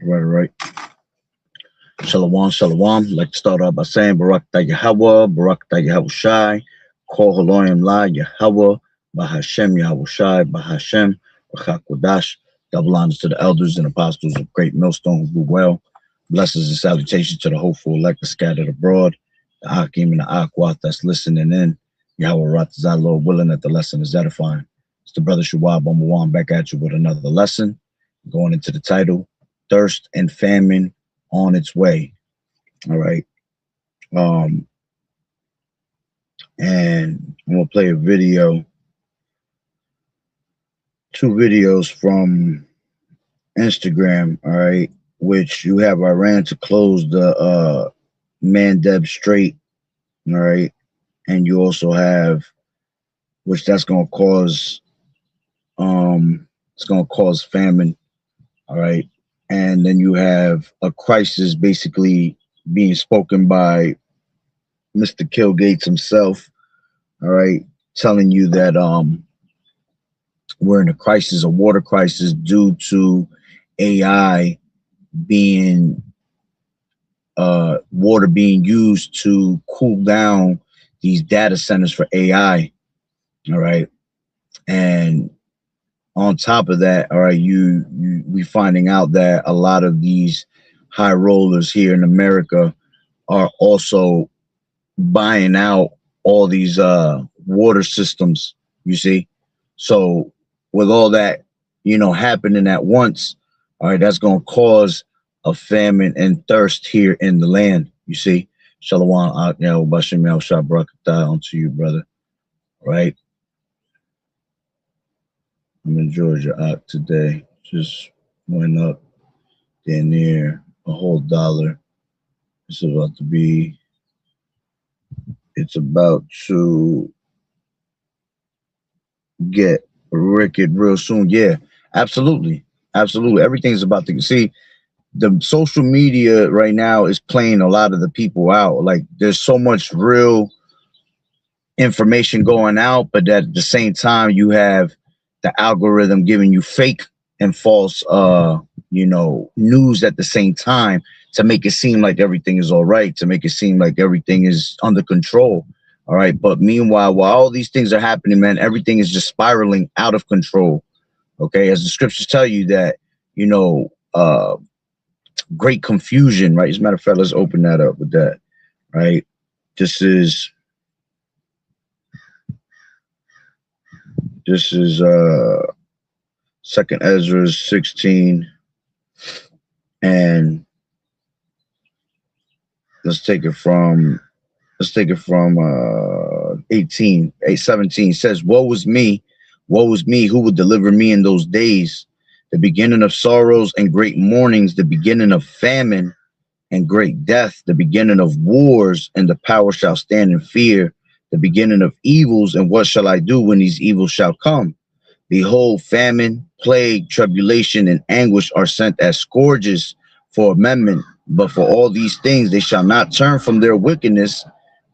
Right. Shalom, shalom. Like to start off by saying Barak Ta Yahweh, Barak Ta Yahushai, Kol Haloyim La Yahweh, Bahashem Yahushai, Bahashem, Bachakwadash. Double honors to the elders and apostles of Great Millstone who do well. Blessings and salutations to the hopeful elect scattered abroad, the Hakim and the Akwat that's listening in. Yahweh Ratazah, Lord willing that the lesson is edifying. It's the brother Shuwab Omawan back at you with another lesson. Going into the title, Thirst and Famine on Its Way. All right. And I'm gonna play a video, two videos from Instagram, all right, which you have Iran to close the Mandeb Strait, all right, and you also have, which that's gonna cause it's gonna cause famine, all right, and then you have a crisis basically being spoken by Mr. Kill Gates himself, all right, telling you that we're in a crisis, a water crisis, due to AI being water being used to cool down these data centers for AI. All right. And on top of that, all right, we finding out that a lot of these high rollers here in America are also buying out all these water systems, you see. So with all that, happening at once, all right, that's going to cause a famine and thirst here in the land, you see. Shalom, Bashim Shah Barakatah onto you, brother. All right. I'm in Georgia today. Just went up there near a whole dollar. It's about to get wicked real soon. Yeah, absolutely. Everything's about to see. The social media right now is playing a lot of the people out. Like there's so much real information going out, but at the same time you have the algorithm giving you fake and false news at the same time to make it seem like everything is all right, to make it seem like everything is under control. All right. But meanwhile, while all these things are happening, man, everything is just spiraling out of control. Okay. As the scriptures tell you that, great confusion, right? As a matter of fact, let's open that up with that, right? This is Second Ezra 16, and let's take it from 17. It says, woe is me, who would deliver me in those days, the beginning of sorrows and great mournings, the beginning of famine and great death, the beginning of wars, and the power shall stand in fear, the beginning of evils, and what shall I do when these evils shall come? Behold, famine, plague, tribulation, and anguish are sent as scourges for amendment, but for all these things they shall not turn from their wickedness,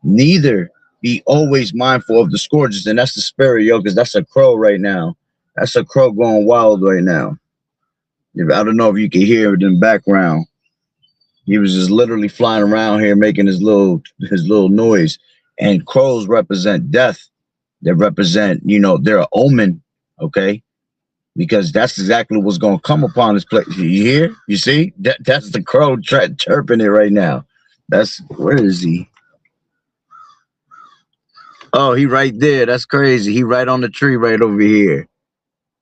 neither be always mindful of the scourges. And that's the spirit, yo, because that's a crow right now. That's a crow going wild right now. I don't know if you can hear it in the background. He was just literally flying around here making his little noise. And crows represent death. They represent, they're an omen, okay? Because that's exactly what's going to come upon this place. You hear? You see? That's the crow chirping it right now. Where is he? Oh, he right there. That's crazy. He right on the tree right over here.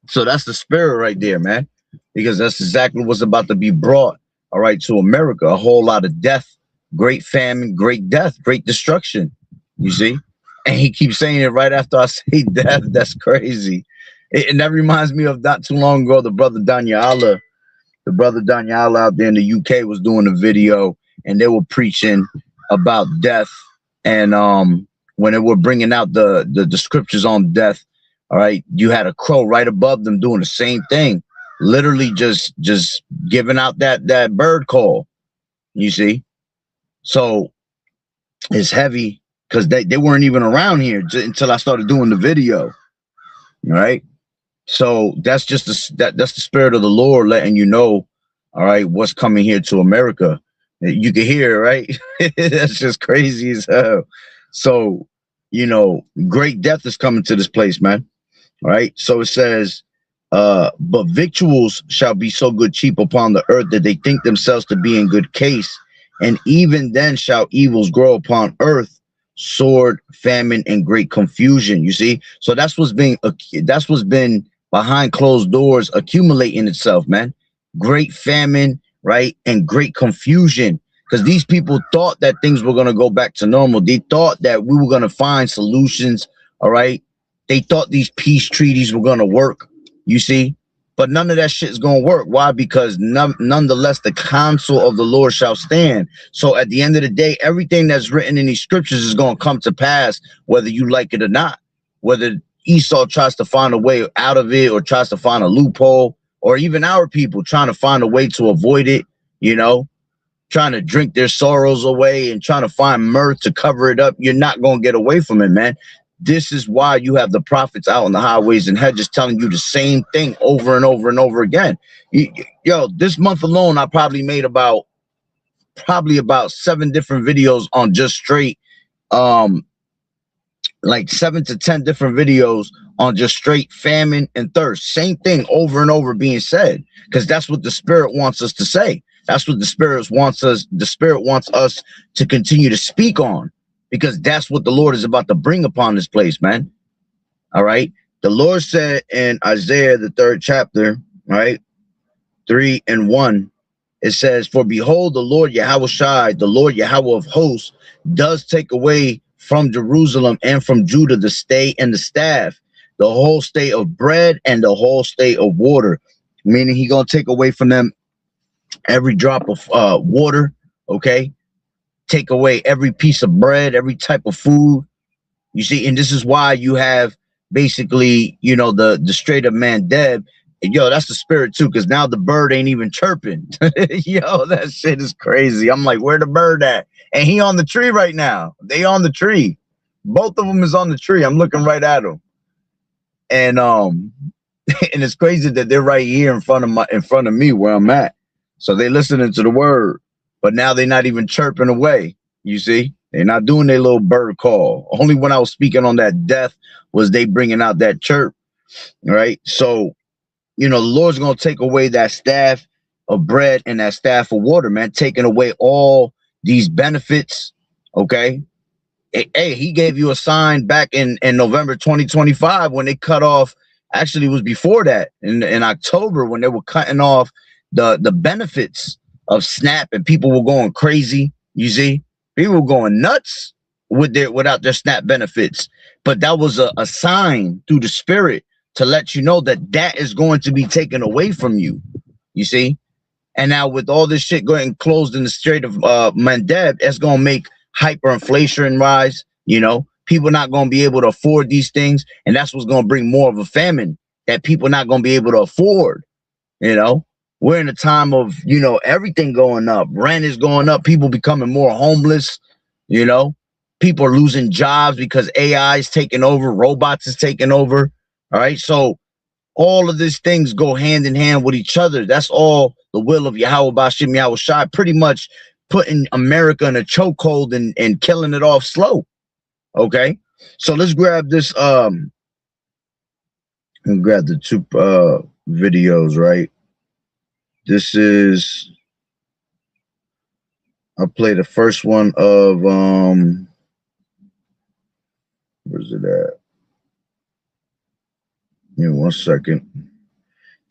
So that's the spirit right there, man. Because that's exactly what's about to be brought, all right, to America. A whole lot of death, great famine, great death, great destruction. You see? And he keeps saying it right after I say death. That's crazy. And that reminds me of not too long ago, the brother Daniela out there in the UK was doing a video, and they were preaching about death. And when they were bringing out the scriptures on death, all right, you had a crow right above them doing the same thing, literally just giving out that bird call. You see? So it's heavy because they weren't even around here until I started doing the video. All right. So that's just that's the spirit of the Lord letting you know, All right, what's coming here to America? You can hear it, right? That's just crazy as hell. So, great death is coming to this place, man. All right. So it says, but victuals shall be so good cheap upon the earth that they think themselves to be in good case. And even then shall evils grow upon earth, sword, famine, and great confusion. You see? So that's what's been behind closed doors accumulating itself, man. Great famine, right? And great confusion. Because these people thought that things were going to go back to normal. They thought that we were going to find solutions. All right. They thought these peace treaties were going to work, you see, but none of that shit is going to work. Why? Because nonetheless, the counsel of the Lord shall stand. So at the end of the day, everything that's written in these scriptures is going to come to pass, whether you like it or not, whether Esau tries to find a way out of it or tries to find a loophole, or even our people trying to find a way to avoid it, trying to drink their sorrows away and trying to find mirth to cover it up. You're not going to get away from it, man. This is why you have the prophets out on the highways and hedges telling you the same thing over and over and over again. Yo, this month alone, I probably made about 7 different videos on just straight, like 7 to 10 different videos on just straight famine and thirst. Same thing over and over being said, because that's what the Spirit wants us to say. That's what the Spirit wants us. The Spirit wants us to continue to speak on. Because that's what the Lord is about to bring upon this place, man. All right. The Lord said in Isaiah, the 3rd chapter, right, 3 and 1, it says, for behold, the Lord Yahweh Shai, the Lord Yahweh of hosts, does take away from Jerusalem and from Judah the stay and the staff, the whole state of bread and the whole state of water. Meaning he going to take away from them every drop of water, okay? Take away every piece of bread, every type of food. You see, and this is why you have basically, the Strait of Mandeb. And yo, that's the Spirit too, because now the bird ain't even chirping. Yo, that shit is crazy. I'm like, where the bird at? And he on the tree right now. They on the tree. Both of them is on the tree. I'm looking right at them. And and it's crazy that they're right here in front of me where I'm at. So they listening to the word. But now they're not even chirping away. You see, they're not doing their little bird call. Only when I was speaking on that death was they bringing out that chirp. Right. So, the Lord's going to take away that staff of bread and that staff of water, man, taking away all these benefits. OK, hey, he gave you a sign back in November 2025 when they cut off. Actually, it was before that in October when they were cutting off the benefits of SNAP, and people were going crazy. You see, people were going nuts without their SNAP benefits. But that was a sign through the Spirit to let you know that is going to be taken away from you. You see, and now with all this shit going closed in the Strait of Mandeb, it's going to make hyperinflation rise. People not going to be able to afford these things, and that's what's going to bring more of a famine that people not going to be able to afford. We're in a time of, everything going up. Rent is going up. People becoming more homeless. People are losing jobs because AI is taking over. Robots is taking over. All right. So all of these things go hand in hand with each other. That's all the will of Yahweh Bashim Yahweh Shai, pretty much putting America in a chokehold and killing it off slow. Okay. So let's grab this. And grab the 2 videos, right? This is, I'll play the first one of, where's it at? Give me 1 second.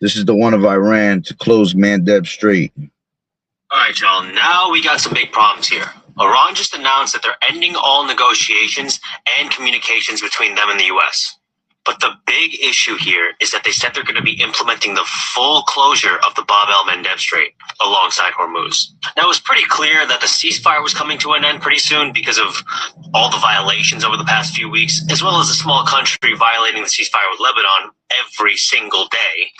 This is the one of Iran to close Mandeb Strait. All right, y'all. Now we got some big problems here. Iran just announced that they're ending all negotiations and communications between them and the U.S. But the big issue here is that they said they're going to be implementing the full closure of the Bab el-Mandeb Strait alongside Hormuz. Now, it was pretty clear that the ceasefire was coming to an end pretty soon because of all the violations over the past few weeks, as well as a small country violating the ceasefire with Lebanon every single day.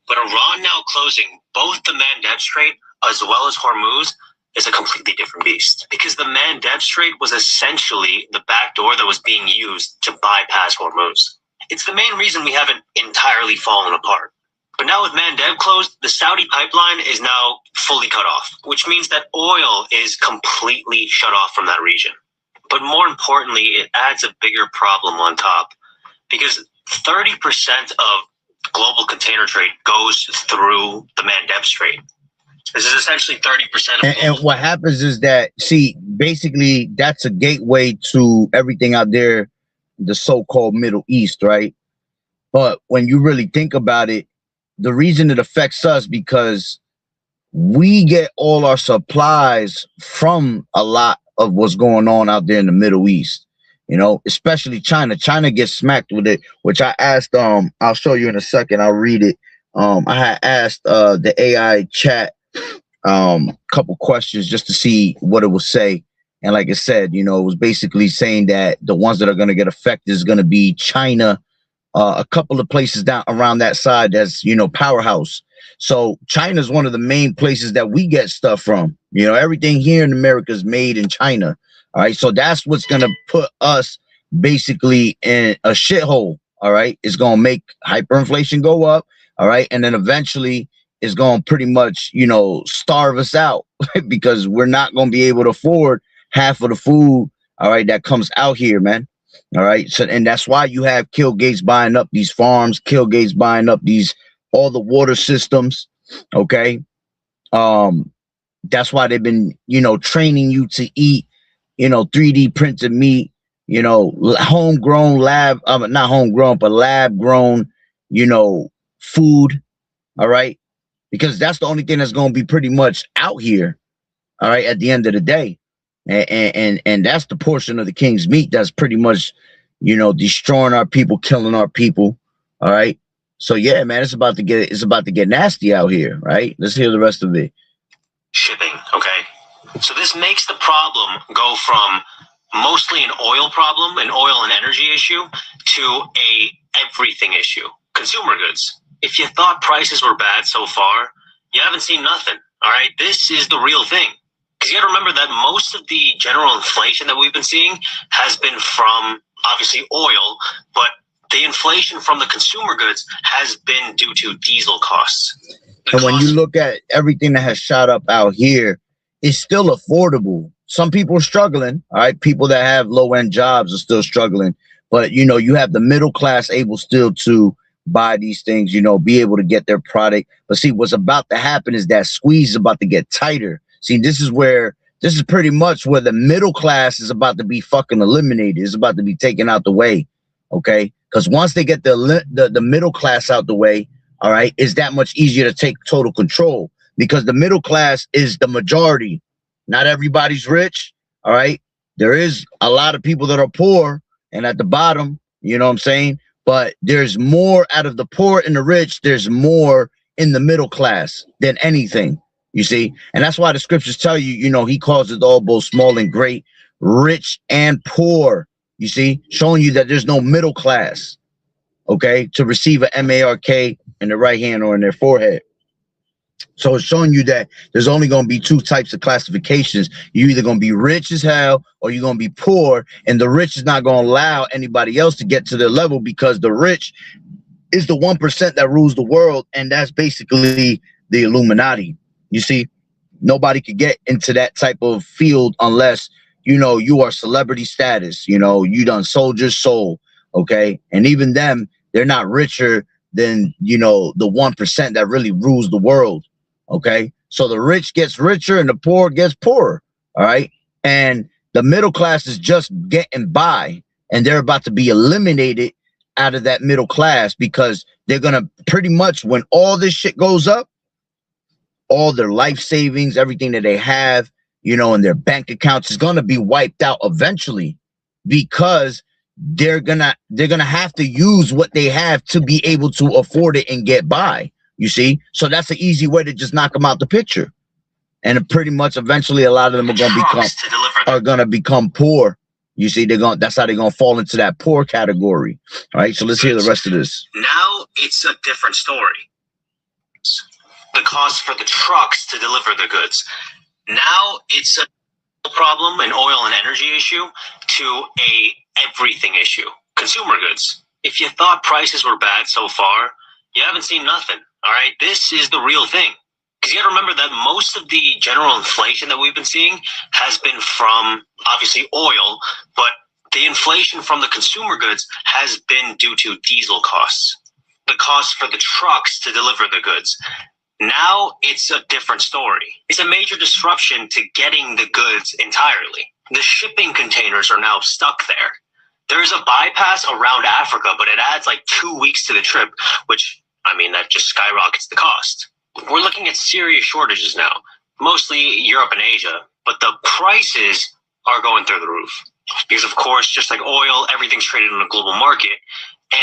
But Iran now closing both the Mandeb Strait as well as Hormuz is a completely different beast, because the Mandeb Strait was essentially the back door that was being used to bypass Hormuz. It's the main reason we haven't entirely fallen apart. But now with Mandeb closed, the Saudi pipeline is now fully cut off, which means that oil is completely shut off from that region. But more importantly, it adds a bigger problem on top, because 30% of global container trade goes through the Mandeb Strait. This is essentially 30% of and what happens is that, see, basically that's a gateway to everything out there, the so-called Middle East, right? But when you really think about it, the reason it affects us because we get all our supplies from a lot of what's going on out there in the Middle East, you know, especially China. China gets smacked with it, which I asked, I'll show you in a second. I'll read it. I had asked the AI chat couple questions just to see what it will say. And like I said, you know, it was basically saying that the ones that are going to get affected is going to be China, a couple of places down around that side that's, you know, powerhouse. So China is one of the main places that we get stuff from. You know, everything here in America is made in China. All right. So that's what's going to put us basically in a shithole. All right. It's going to make hyperinflation go up. All right. And then eventually it's going to pretty much, you know, starve us out because we're not going to be able to afford half of the food. All right. That comes out here, man. All right. So, and that's why you have Bill Gates buying up these farms, Bill Gates buying up all the water systems. Okay. That's why they've been, you know, training you to eat, you know, 3D printed meat, you know, homegrown not homegrown, but lab grown, you know, food. All right. Because that's the only thing that's going to be pretty much out here. All right. At the end of the day. And that's the portion of the king's meat that's pretty much, you know, destroying our people, killing our people. All right. So yeah, man, it's about to get nasty out here, right? Let's hear the rest of it. Shipping, okay? So this makes the problem go from mostly an oil problem, an oil and energy issue, to a everything issue, consumer goods. If you thought prices were bad so far, you haven't seen nothing, all right? This is the real thing. Because you got to remember that most of the general inflation that we've been seeing has been from, obviously, oil, but the inflation from the consumer goods has been due to diesel costs. And when you look at everything that has shot up out here, it's still affordable. Some people are struggling, all right? People that have low-end jobs are still struggling. But, you know, you have the middle class able still to buy these things, you know, be able to get their product. But see, what's about to happen is that squeeze is about to get tighter. See, this is pretty much where the middle class is about to be fucking eliminated. It's about to be taken out the way, okay? Because once they get the middle class out the way, all right, it's that much easier to take total control because the middle class is the majority. Not everybody's rich, all right? There is a lot of people that are poor and at the bottom, you know what I'm saying? But there's more out of the poor and the rich. There's more in the middle class than anything. You see, and that's why the scriptures tell you, you know, he calls it all both small and great, rich and poor. You see, showing you that there's no middle class, okay, to receive a MARK in their right hand or in their forehead. So it's showing you that there's only going to be two types of classifications. You're either going to be rich as hell or you're going to be poor. And the rich is not going to allow anybody else to get to their level because the rich is the 1% that rules the world. And that's basically the Illuminati. You see, nobody could get into that type of field unless, you know, you are celebrity status, you know, you done sold your soul. Okay. And even them, they're not richer than, you know, the 1% that really rules the world. Okay. So the rich gets richer and the poor gets poorer. All right. And the middle class is just getting by and they're about to be eliminated out of that middle class because they're going to pretty much, when all this shit goes up, all their life savings, everything that they have, you know, in their bank accounts is going to be wiped out eventually because they're gonna have to use what they have to be able to afford it and get by. You see, so that's an easy way to just knock them out the picture, and pretty much eventually a lot of them are gonna become poor. You see, that's how they're gonna fall into that poor category. All right, so let's hear the rest of this. Now it's a different story. The cost for the trucks to deliver the goods. Now it's a problem, an oil and energy issue, to a everything issue, consumer goods. If you thought prices were bad so far, you haven't seen nothing, All right, this is the real thing. Because you got to remember that most of the general inflation that we've been seeing has been from, obviously, oil, but the inflation from the consumer goods has been due to diesel costs, the cost for the trucks to deliver the goods. Now it's a different story. It's a major disruption to getting the goods entirely. The shipping containers are now stuck there. There's a bypass around Africa, but it adds like 2 weeks to the trip, which, I mean, that just skyrockets the cost. We're looking at serious shortages now, mostly Europe and Asia, but the prices are going through the roof. Because, of course, just like oil, everything's traded in a global market.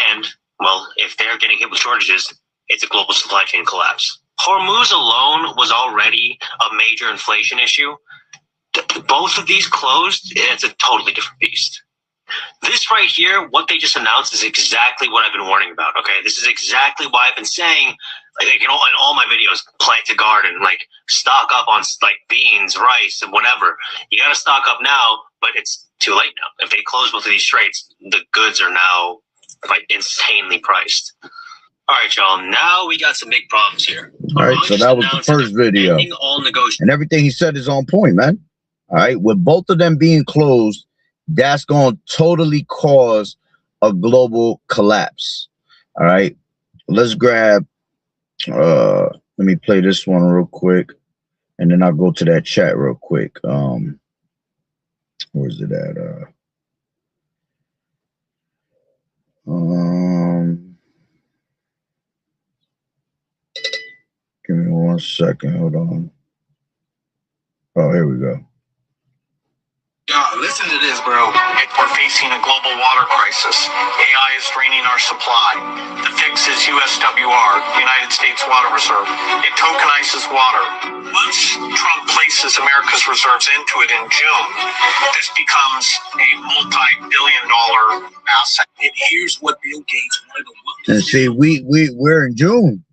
And, well, if they're getting hit with shortages, it's a global supply chain collapse. Hormuz alone was already a major inflation issue. Both of these closed, it's a totally different beast. This right here, what they just announced, is exactly what I've been warning about, okay? This is exactly why I've been saying, like, you know, in all my videos, plant a garden, like, stock up on, like, beans, rice, and whatever. You got to stock up now, but it's too late now. If they close both of these straits, the goods are now, like, insanely priced. All right, y'all. Now we got some big problems here. All right, so that was the first video. And everything he said is on point, man. All right, with both of them being closed, that's going to totally cause a global collapse. All right, let's grab, let me play this one real quick, and then I'll go to that chat real quick. Where's it at? Give me 1 second. Hold on. Oh, here we go. Listen to this, bro. We're facing a global water crisis. AI is draining our supply. The fix is USWR, United States Water Reserve. It tokenizes water. Once Trump places America's reserves into it in June, this becomes a multi-billion-dollar asset. And here's what Bill Gates wanted to look. And see, we're in June,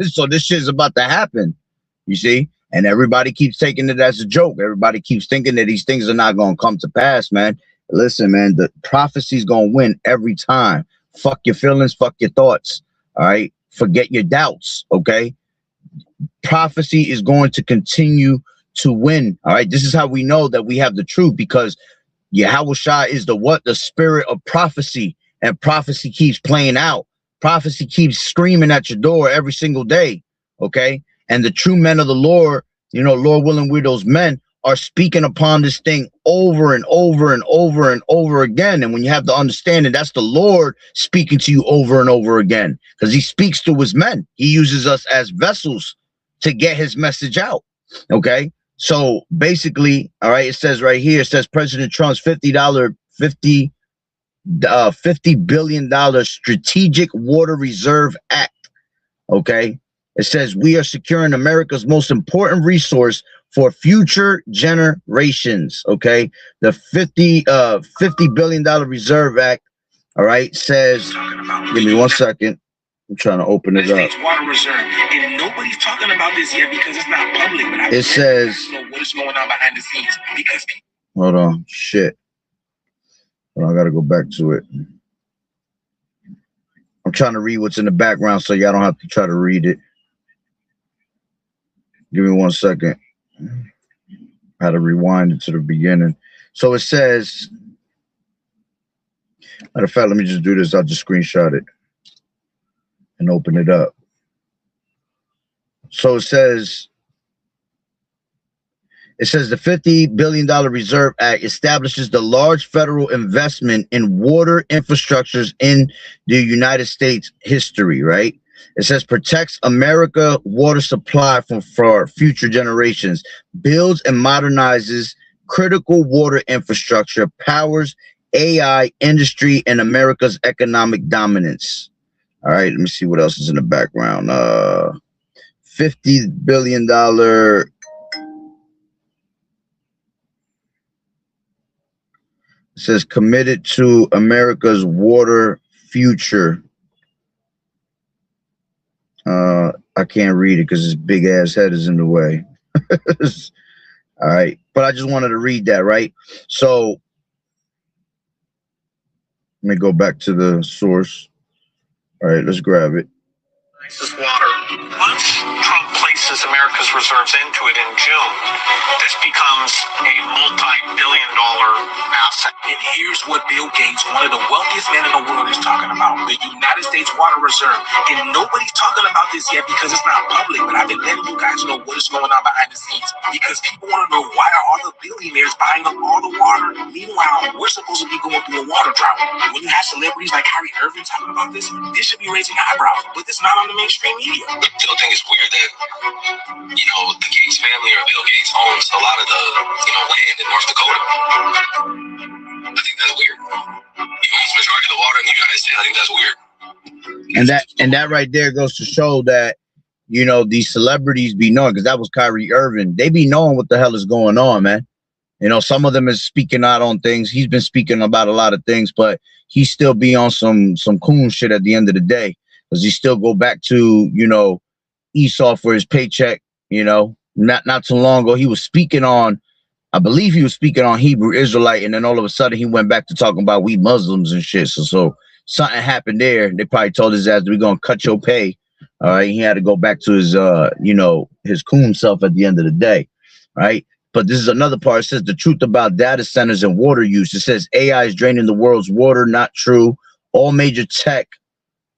so this shit's about to happen. You see. And everybody keeps taking it as a joke. Everybody keeps thinking that these things are not going to come to pass, man. Listen, man, the prophecy's going to win every time. Fuck your feelings, fuck your thoughts, all right? Forget your doubts, okay? Prophecy is going to continue to win, all right? This is how we know that we have the truth, because Yahushua is the what? The spirit of prophecy, and prophecy keeps playing out. Prophecy keeps screaming at your door every single day, okay? And the true men of the Lord, you know, Lord willing, we're those men, are speaking upon this thing over and over and over and over again. And when you have to understand it, that's the Lord speaking to you over and over again, because he speaks to his men. He uses us as vessels to get his message out. Okay. So basically, all right, it says right here, it says President Trump's $50 billion Strategic Water Reserve Act. Okay. It says we are securing America's most important resource for future generations. Okay, the $50 billion Reserve Act. All right, says. Give me 1 second. I'm trying to open it up. Water Reserve, and nobody's talking about this yet because it's not public. But it says. What is going on behind the scenes? Because. Hold on, shit. Well, I gotta go back to it. I'm trying to read what's in the background so y'all don't have to try to read it. Give me 1 second. I had to rewind it to the beginning. So it says, matter of fact, let me just do this. I'll just screenshot it and open it up. So it says the $50 billion Reserve Act establishes the large federal investment in water infrastructures in the United States history, right? It says protects America water supply for future generations, builds and modernizes critical water infrastructure, powers AI industry and America's economic dominance. All right, let me see what else is in the background. $50 billion. It says committed to America's water future. I can't read it because his big ass head is in the way. All right, but I just wanted to read that, right? So let me go back to the source. All right, let's grab it. Water. releases America's reserves into it in June, this becomes a multi-billion-dollar asset. And here's what Bill Gates, one of the wealthiest men in the world, is talking about: the United States Water Reserve. And nobody's talking about this yet because it's not public, but I've been letting you guys know what is going on behind the scenes, because people want to know, why are all the billionaires buying up all the water? Meanwhile, we're supposed to be going through a water drought. When you have celebrities like Kyrie Irving talking about this should be raising eyebrows, but it's not on the mainstream media. I still think it's weird that, the Gates family or Bill Gates owns a lot of the, land in North Dakota. I think that's weird. He owns the majority of the water in the United States. I think that's weird. And that right there goes to show that, these celebrities be knowing, because that was Kyrie Irving. They be knowing what the hell is going on, man. Some of them is speaking out on things. He's been speaking about a lot of things, but he still be on some coon shit at the end of the day, because he still go back to, Esau for his paycheck. Not too long ago, he was speaking on, I believe he was speaking on Hebrew Israelite, and then all of a sudden he went back to talking about we Muslims and shit. So something happened there. They probably told his ass, we're going to cut your pay. All right. He had to go back to his, his coon self at the end of the day. Right. But this is another part. It says the truth about data centers and water use. It says AI is draining the world's water. Not true. All major tech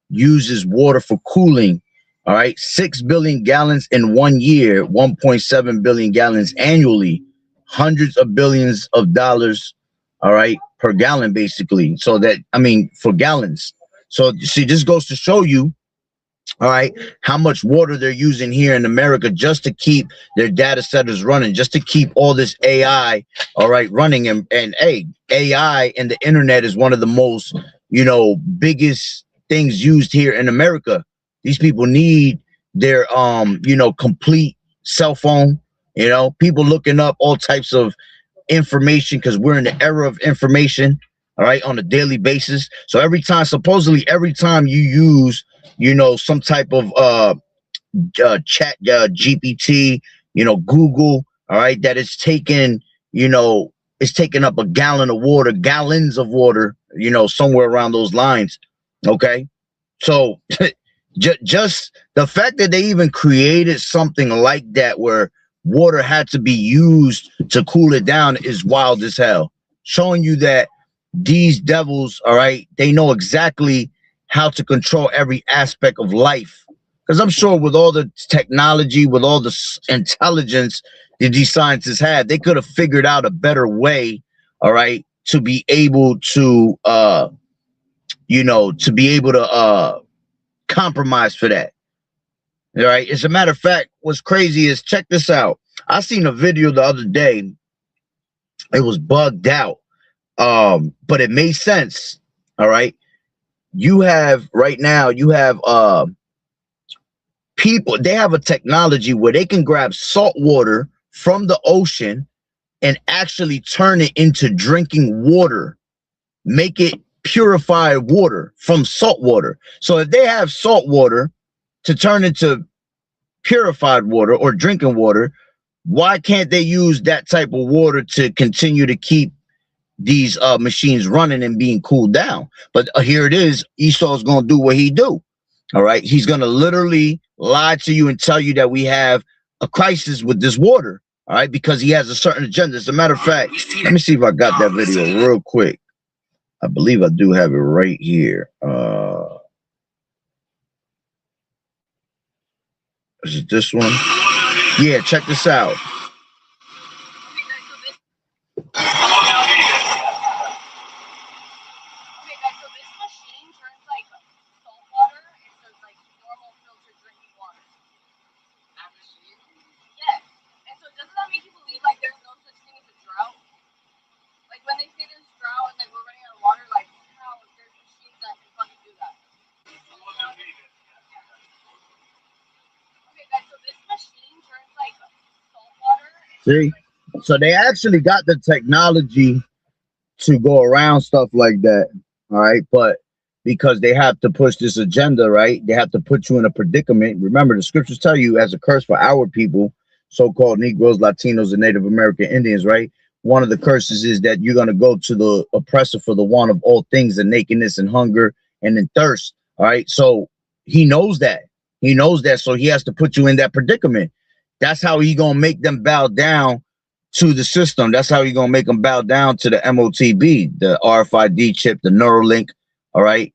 uses water for cooling. All right. 6 billion gallons in 1 year, 1.7 billion gallons annually, hundreds of billions of dollars. All right. Per gallon, basically. So that, for gallons. So see, this goes to show you, all right, how much water they're using here in America just to keep their data centers running, just to keep all this AI, all right, running. And hey, AI and the internet is one of the most, biggest things used here in America. These people need their, complete cell phone, people looking up all types of information, because we're in the era of information, all right, on a daily basis. So supposedly every time you use, some type of chat, GPT, Google, all right, that is taking, it's taking up a gallons of water, somewhere around those lines. Okay. So just the fact that they even created something like that where water had to be used to cool it down is wild as hell. Showing you that these devils, all right, they know exactly how to control every aspect of life. Because I'm sure with all the technology, with all the intelligence that these scientists had, they could have figured out a better way, all right, to be able to, compromise for that. All right. As a matter of fact, what's crazy is, check this out. I seen a video the other day. It was bugged out, but it made sense. All right. Right now, people, they have a technology where they can grab salt water from the ocean and actually turn it into drinking water, make it purified water from salt water. So if they have salt water to turn into purified water or drinking water, why can't they use that type of water to continue to keep these machines running and being cooled down? But here it is. Esau's going to do what he do. All right. He's going to literally lie to you and tell you that we have a crisis with this water. All right. Because he has a certain agenda. As a matter of fact, let me see if I got that video real quick. I believe I do have it right here. Is it this one? Yeah, check this out. See, so they actually got the technology to go around stuff like that. All right. But because they have to push this agenda, right? They have to put you in a predicament. Remember, the scriptures tell you, as a curse for our people, so-called Negroes, Latinos, and Native American Indians, right? One of the curses is that you're going to go to the oppressor for the want of all things, and nakedness and hunger and in thirst. All right. So he knows that. He knows that. So he has to put you in that predicament. That's how he gonna make them bow down to the system. That's how he gonna make them bow down to the MOTB, the RFID chip, the Neuralink. All right,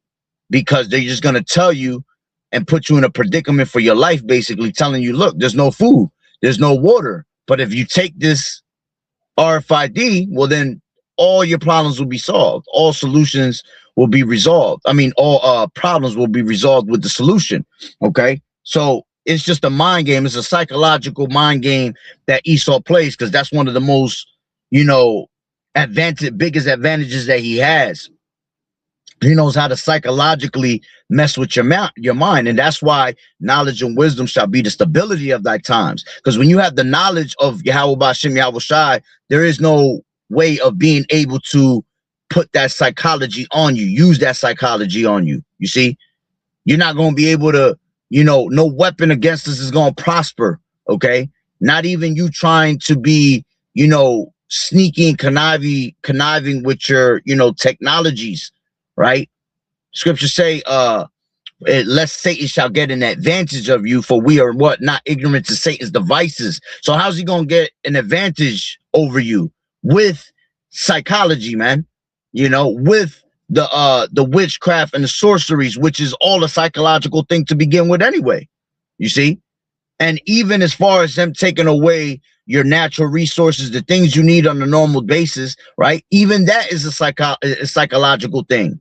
because they're just gonna tell you and put you in a predicament for your life, basically telling you, look, there's no food, there's no water, but if you take this RFID, well, then all your problems will be solved. All solutions will be resolved. I mean, all problems will be resolved with the solution. Okay, so it's just a mind game. It's a psychological mind game that Esau plays, because that's one of the most, you know, biggest advantages that he has. He knows how to psychologically mess with your mind, and that's why knowledge and wisdom shall be the stability of thy times. Because when you have the knowledge of Yahweh Bashem Yahweh Shai, there is no way of being able to put that psychology on you, use that psychology on you. You see, you're not going to be able to, you know, no weapon against us is going to prosper. Okay, not even you trying to be, you know, sneaky and conniving with your, you know, technologies. Right? Scriptures say, lest Satan shall get an advantage of you, for we are what? Not ignorant to Satan's devices. So how's he gonna get an advantage over you? With psychology, man. You know, with the witchcraft and the sorceries, which is all a psychological thing to begin with anyway. You see? And even as far as them taking away your natural resources, the things you need on a normal basis, right? Even that is a psychological thing.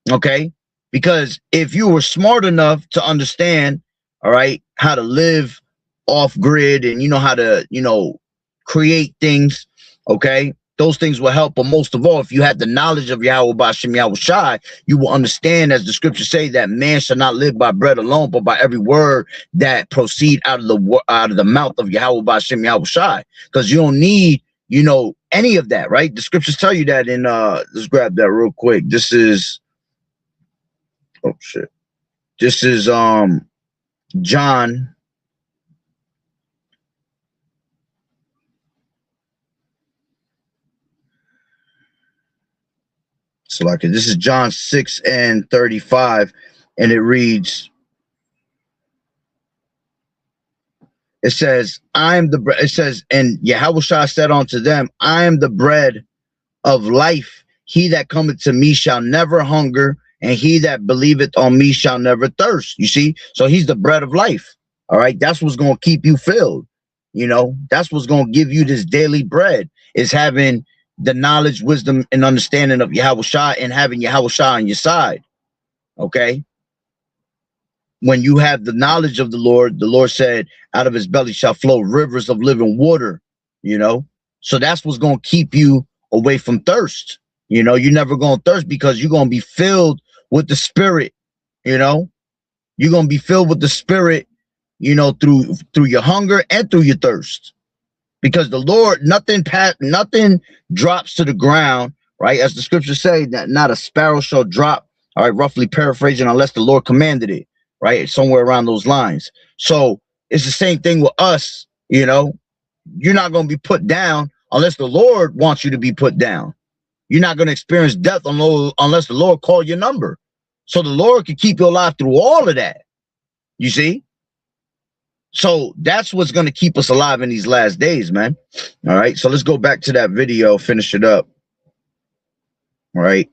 Okay, because if you were smart enough to understand, all right, how to live off grid, and you know how to, you know, create things, okay, those things will help. But most of all, if you had the knowledge of Yahweh Bashem Yahweh Shai, you will understand, as the scriptures say, that man shall not live by bread alone, but by every word that proceed out of the mouth of Yahweh Bashem Yahweh Shai. Because you don't need, you know, any of that, right? The scriptures tell you that in let's grab that real quick. This is, oh shit. This is John. So like this is John 6:35, and it reads, it says, I am the bread. It says, and Yahweh Shai said unto them, I am the bread of life. He that cometh to me shall never hunger, and he that believeth on me shall never thirst. You see? So he's the bread of life. All right. That's what's going to keep you filled. You know, that's what's going to give you this daily bread, is having the knowledge, wisdom, and understanding of Yahweh Shai, and having Yahweh Shai on your side. Okay. When you have the knowledge of the Lord said, out of his belly shall flow rivers of living water, you know? So that's what's going to keep you away from thirst. You know, you're never going to thirst, because you're going to be filled with the Spirit. You know, you're going to be filled with the Spirit, you know, through your hunger and through your thirst, because the Lord, nothing drops to the ground, right? As the scriptures say, that not a sparrow shall drop, all right, roughly paraphrasing, unless the Lord commanded it, right? Somewhere around those lines. So it's the same thing with us. You know, you're not going to be put down unless the Lord wants you to be put down. You're not going to experience death unless the Lord call your number. So the Lord can keep you alive through all of that. You see? So that's what's going to keep us alive in these last days, man. All right. So let's go back to that video, finish it up. All right.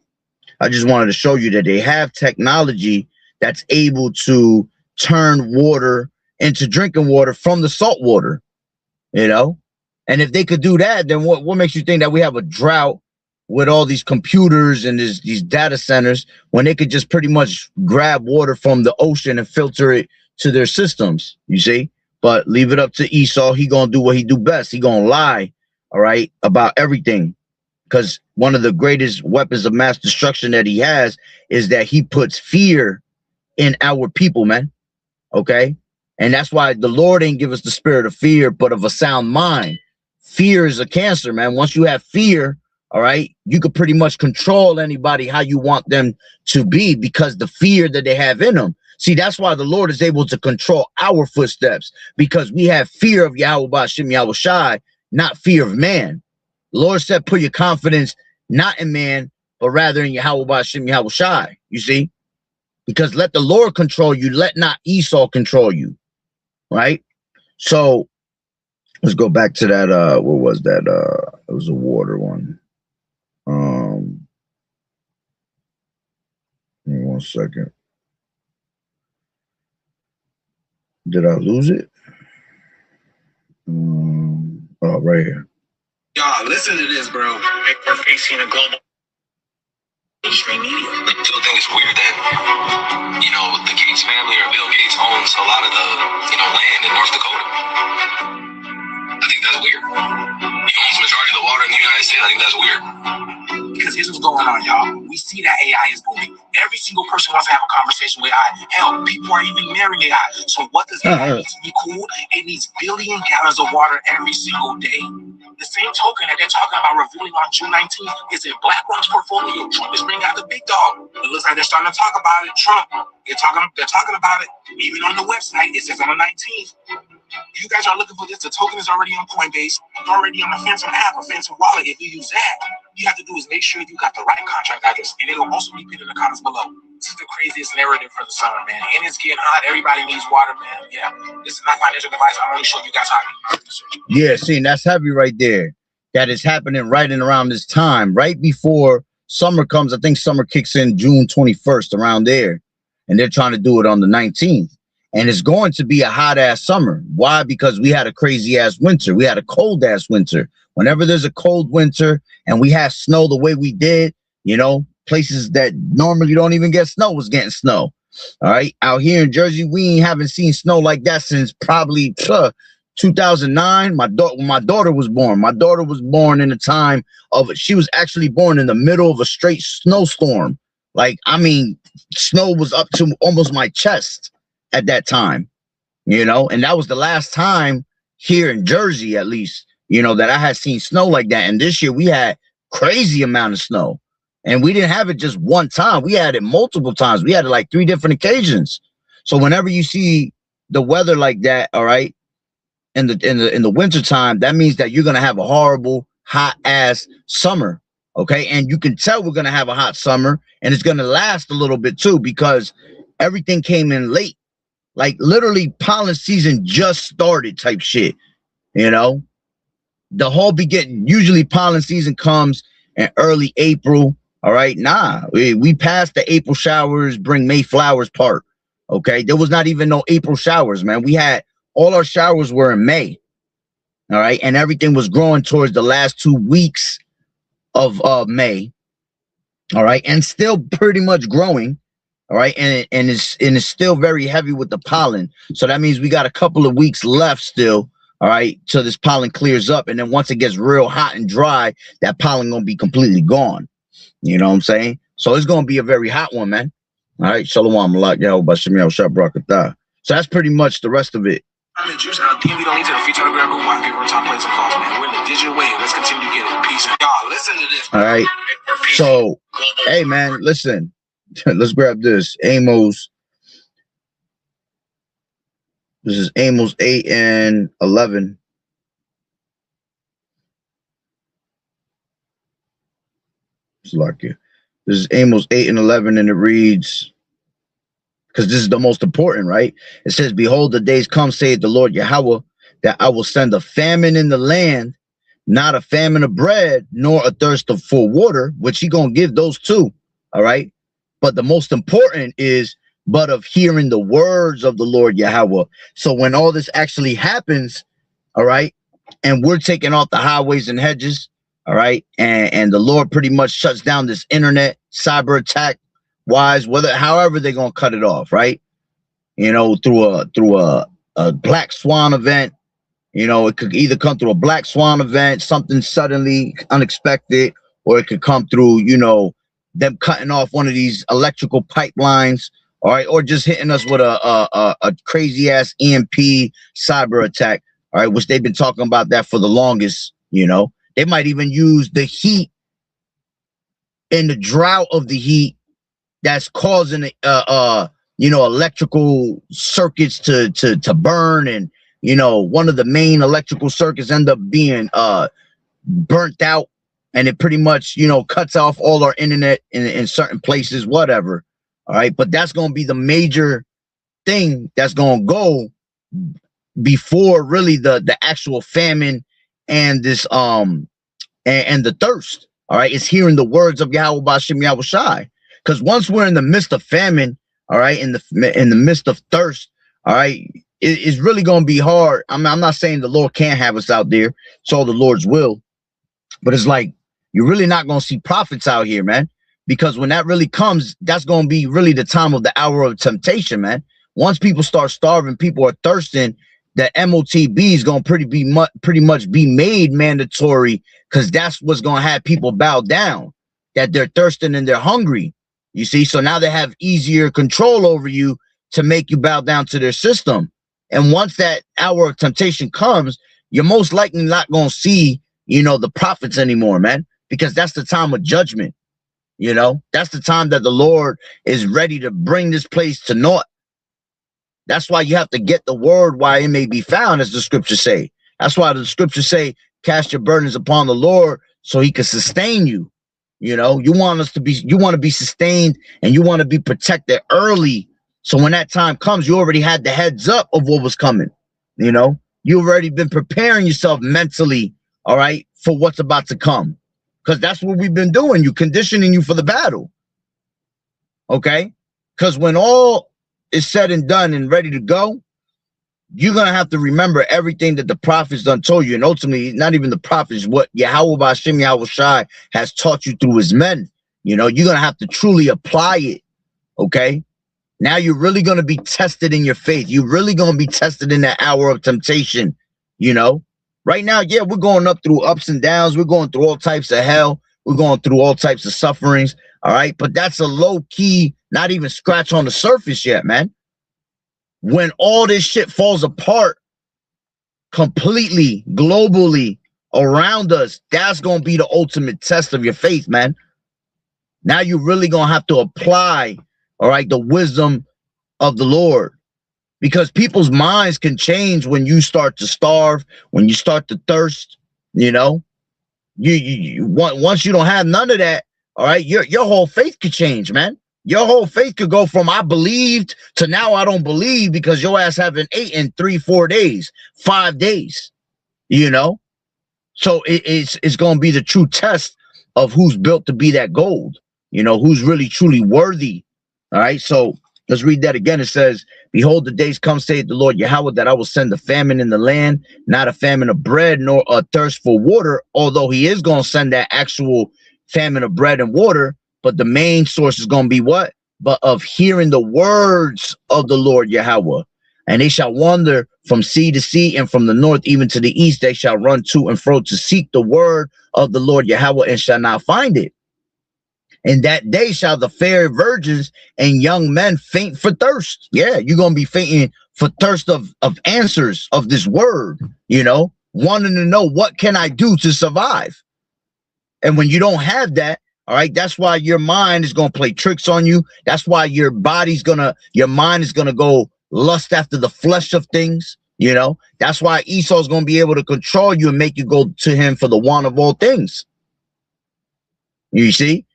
I just wanted to show you that they have technology that's able to turn water into drinking water from the salt water, you know? And if they could do that, then what makes you think that we have a drought with all these computers and these data centers, when they could just pretty much grab water from the ocean and filter it to their systems, you see? But leave it up to Esau. He gonna do what he do best. He gonna lie, all right, about everything. Because one of the greatest weapons of mass destruction that he has is that he puts fear in our people, man. Okay? And that's why the Lord ain't give us the spirit of fear, but of a sound mind. Fear is a cancer, man. Once you have fear, all right, you could pretty much control anybody how you want them to be, because the fear that they have in them. See, that's why the Lord is able to control our footsteps, because we have fear of Yahweh Bashem Yahweh Shai, not fear of man. The Lord said, put your confidence not in man, but rather in Yahweh Bashem Yahweh Shai. You see? Because let the Lord control you, let not Esau control you. Right? So Let's go back to that. What was that? It was a water one. Give me 1 second. Did I lose it? Oh, right here. Y'all, listen to this, bro. We're facing a global Mainstream media. I still think it's weird that, the Gates family or Bill Gates owns a lot of the, land in North Dakota. I think that's weird. He owns the majority of the water in the United States. I think that's weird. Because here's what's going on, y'all. We see that AI is booming. Every single person wants to have a conversation with AI. Hell, people are even marrying AI. So what does AI need to be cool? It needs billion gallons of water every single day. The same token that they're talking about revealing on June 19th is in BlackRock's portfolio. Trump is bringing out the big dog. It looks like they're starting to talk about it. Trump, they're talking about it. Even on the website, it says on the 19th. You guys are looking for this. The token is already on Coinbase, already on the Phantom app or Phantom wallet. If you use that, you have to do is make sure you got the right contract address, and it'll also be pinned in the comments below. This is the craziest narrative for the summer, man. And it's getting hot. Everybody needs water, man. Yeah, this is not financial advice. I'm only showing you guys how to do research. Yeah, see, that's heavy right there. That is happening right in around this time, right before summer comes. I think summer kicks in June 21st, around there, and they're trying to do it on the 19th. And it's going to be a hot ass summer. Why? Because we had a crazy ass winter. We had a cold ass winter. Whenever there's a cold winter and we have snow the way we did, places that normally don't even get snow was getting snow. All right. Out here in Jersey, we haven't seen snow like that since probably 2009. My daughter was born. My daughter was born in a time of, she was actually born in the middle of a straight snowstorm. Like, I mean, snow was up to almost my chest at that time, and that was the last time here in Jersey, at least, that I had seen snow like that. And this year we had crazy amount of snow, and we didn't have it just one time. We had it multiple times. We had it like 3 different occasions. So whenever you see the weather like that, all right, in the winter time, that means that you're going to have a horrible hot ass summer. Okay. And you can tell we're going to have a hot summer, and it's going to last a little bit too, because everything came in late. Like literally pollen season just started type shit, the whole usually pollen season comes in early April. All right. Nah, we passed the April showers, bring May flowers part. Okay. There was not even no April showers, man. We had all our showers were in May. All right. And everything was growing towards the last 2 weeks of May. All right. And still pretty much growing. All right, and it's still very heavy with the pollen. So that means we got a couple of weeks left still, all right, till this pollen clears up. And then once it gets real hot and dry, that pollen gonna be completely gone. You know what I'm saying? So it's gonna be a very hot one, man. All right, Shalom Malak Yahweh Shemir Shah Brakatah. So that's pretty much the rest of it. I'm in juice. I think we don't need to free Telegram group. While people are talking plays and calls, man. We're in the digital wave. Let's continue to get it. Peace. Y'all, listen to this. All right. So, hey, man, listen. Let's grab this. Amos. This is Amos 8 and 11. It's like it. This is Amos 8 and 11, and it reads, because this is the most important, right? It says, behold, the days come, saith the Lord Yahweh, that I will send a famine in the land, not a famine of bread, nor a thirst for water, which he gonna give those two. All right. But the most important is, but of hearing the words of the Lord Yahweh. So when all this actually happens, all right, and we're taking off the highways and hedges, all right, and the Lord pretty much shuts down this internet cyber attack wise, however they're gonna cut it off, right? Through a black swan event. It could either come through a black swan event, something suddenly unexpected, or it could come through, them cutting off one of these electrical pipelines, all right, or just hitting us with a crazy ass EMP cyber attack, all right, which they've been talking about that for the longest. They might even use the heat and the drought of the heat that's causing electrical circuits to burn, and one of the main electrical circuits end up being burnt out. And it pretty much, cuts off all our internet in certain places, whatever. All right. But that's going to be the major thing that's going to go before really the actual famine and this and the thirst. All right, it's hearing the words of Yahweh B'Shem Yahweh Shai. Because once we're in the midst of famine, all right, in the midst of thirst, all right, it's really gonna be hard. I'm not saying the Lord can't have us out there. It's all the Lord's will, but it's like you're really not gonna see prophets out here, man. Because when that really comes, that's gonna be really the time of the hour of temptation, man. Once people start starving, people are thirsting. The MOTB is gonna pretty much be made mandatory, because that's what's gonna have people bow down, that they're thirsting and they're hungry. You see, so now they have easier control over you to make you bow down to their system. And once that hour of temptation comes, you're most likely not gonna see, the prophets anymore, man, because that's the time of judgment. That's the time that the Lord is ready to bring this place to naught. That's why you have to get the word while it may be found, as the scriptures say. That's why the scriptures say, cast your burdens upon the Lord so he can sustain you. You want to be sustained, and you want to be protected early. So when that time comes, you already had the heads up of what was coming. You've already been preparing yourself mentally, all right, for what's about to come. Because that's what we've been doing. Conditioning you for the battle. Okay? Because when all is said and done and ready to go, you're going to have to remember everything that the prophets done told you. And ultimately, not even the prophets, what Yahweh B'Shem Yahweh Shai has taught you through his men. You're going to have to truly apply it. Okay? Now you're really going to be tested in your faith. You're really going to be tested in that hour of temptation. Right now, yeah, we're going up through ups and downs. We're going through all types of hell. We're going through all types of sufferings. All right. But that's a low key, not even scratch on the surface yet, man. When all this shit falls apart completely, globally around us, that's going to be the ultimate test of your faith, man. Now you're really going to have to apply, all right, the wisdom of the Lord. Because people's minds can change when you start to starve, when you start to thirst. You once you don't have none of that, all right, your whole faith could change, man. Your whole faith could go from I believed to now I don't believe, because your ass haven't ate in 3-4 days, 5 days. So it's going to be the true test of who's built to be that gold. Who's really truly worthy. All right, so let's read that again. It says, behold, the days come, saith the Lord Yahweh, that I will send a famine in the land, not a famine of bread, nor a thirst for water, although he is going to send that actual famine of bread and water. But the main source is going to be what? But of hearing the words of the Lord Yahweh. And they shall wander from sea to sea, and from the north even to the east. They shall run to and fro to seek the word of the Lord Yahweh, and shall not find it. And that day shall the fair virgins and young men faint for thirst. Yeah, you're going to be fainting for thirst of answers of this word, wanting to know, what can I do to survive? And when you don't have that, all right, that's why your mind is going to play tricks on you. That's why your mind is going to go lust after the flesh of things. That's why Esau is going to be able to control you and make you go to him for the want of all things. You see?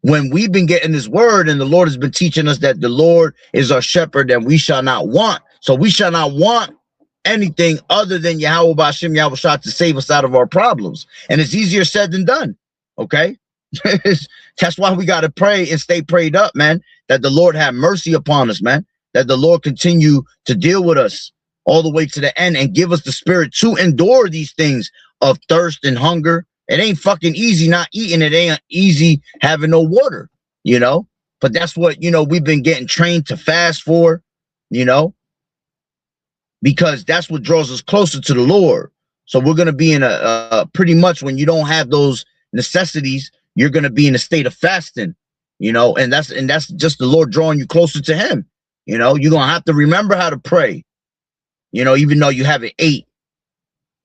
When we've been getting this word, and the Lord has been teaching us that the Lord is our shepherd, and we shall not want. So we shall not want anything other than Yahweh B'Shem Yahweh Shai to save us out of our problems. And it's easier said than done. Okay? That's why we got to pray and stay prayed up, man, that the Lord have mercy upon us, man, that the Lord continue to deal with us all the way to the end and give us the spirit to endure these things of thirst and hunger. It ain't fucking easy not eating. It ain't easy having no water, but that's what, we've been getting trained to fast for, because that's what draws us closer to the Lord. So we're going to be in a pretty much, when you don't have those necessities, you're going to be in a state of fasting, and that's just the Lord drawing you closer to him. You're going to have to remember how to pray, even though you haven't ate.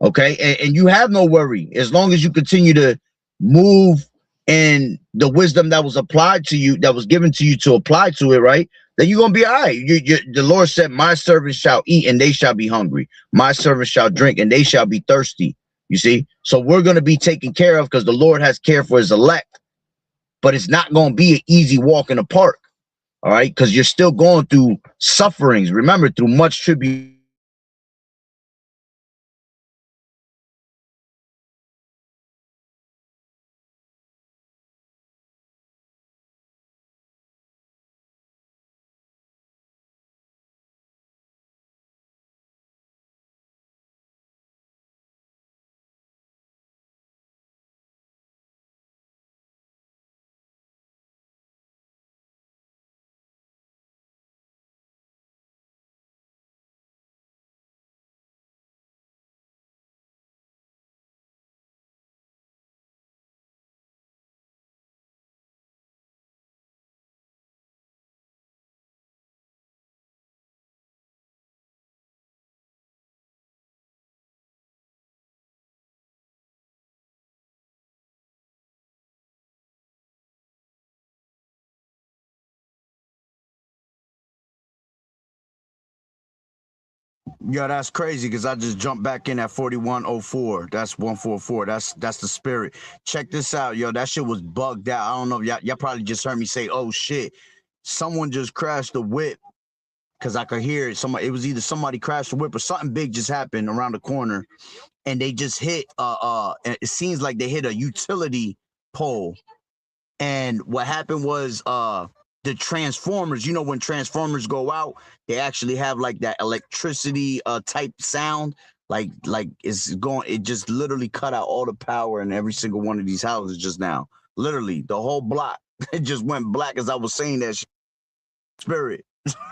Okay, and you have no worry as long as you continue to move in the wisdom that was applied to you, that was given to you to apply to it, right? Then you're gonna be all right. The Lord said, "My servants shall eat and they shall be hungry. My servants shall drink and they shall be thirsty." You see, so we're gonna be taken care of because the Lord has care for his elect. But it's not gonna be an easy walk in the park, all right? Because you're still going through sufferings. Remember, through much tribulation. Yo, that's crazy because I just jumped back in at 4104. That's 144. That's the spirit. Check this out, yo. That shit was bugged out. I don't know if y'all probably just heard me say, oh shit. Someone just crashed the whip because I could hear it. It was either somebody crashed the whip or something big just happened around the corner. And they just hit it seems like they hit a utility pole. And what happened was the transformers, you know, when transformers go out, they actually have like that electricity type sound, like it's going, it just literally cut out all the power in every single one of these houses just now. Literally the whole block, it just went black as I was saying that shit. Spirit.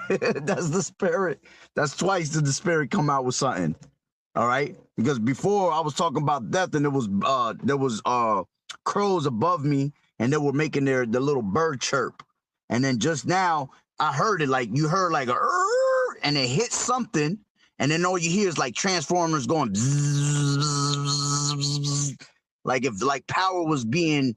That's the spirit. That's twice did the spirit come out with something. All right, because before I was talking about death and there was crows above me and they were making the little bird chirp. And then just now, I heard it like you heard like and it hit something, and then all you hear is like transformers going bzzz, like if like power was being